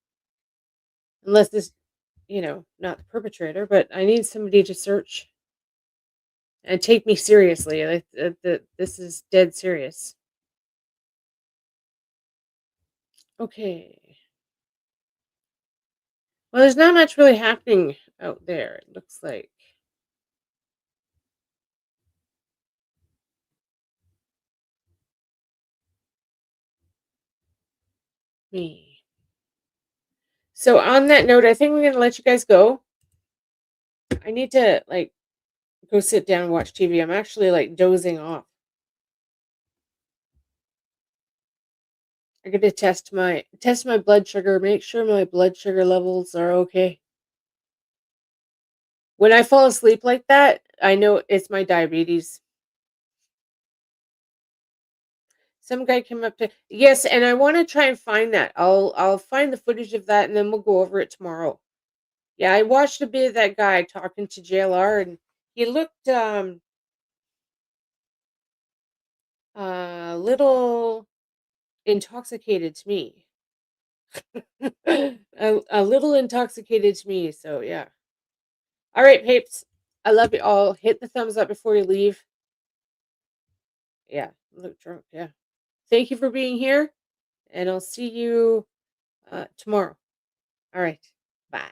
unless this, not the perpetrator. But I need somebody to search and take me seriously. This is dead serious. Okay. Well, there's not much really happening out there, it looks like. Me. So on that note, I think we're gonna let you guys go. I need to go sit down and watch TV. I'm actually dozing off. I got to test my blood sugar, make sure my blood sugar levels are okay. When I fall asleep like that, I know it's my diabetes. Some guy came up to yes, and I want to try and find that. I'll find the footage of that, and then we'll go over it tomorrow. Yeah, I watched a bit of that guy talking to JLR, and he looked a little intoxicated to me. a little intoxicated to me. So yeah. All right, papes. I love you all. Hit the thumbs up before you leave. Yeah, look drunk. Yeah. Thank you for being here, and I'll see you tomorrow. All right. Bye.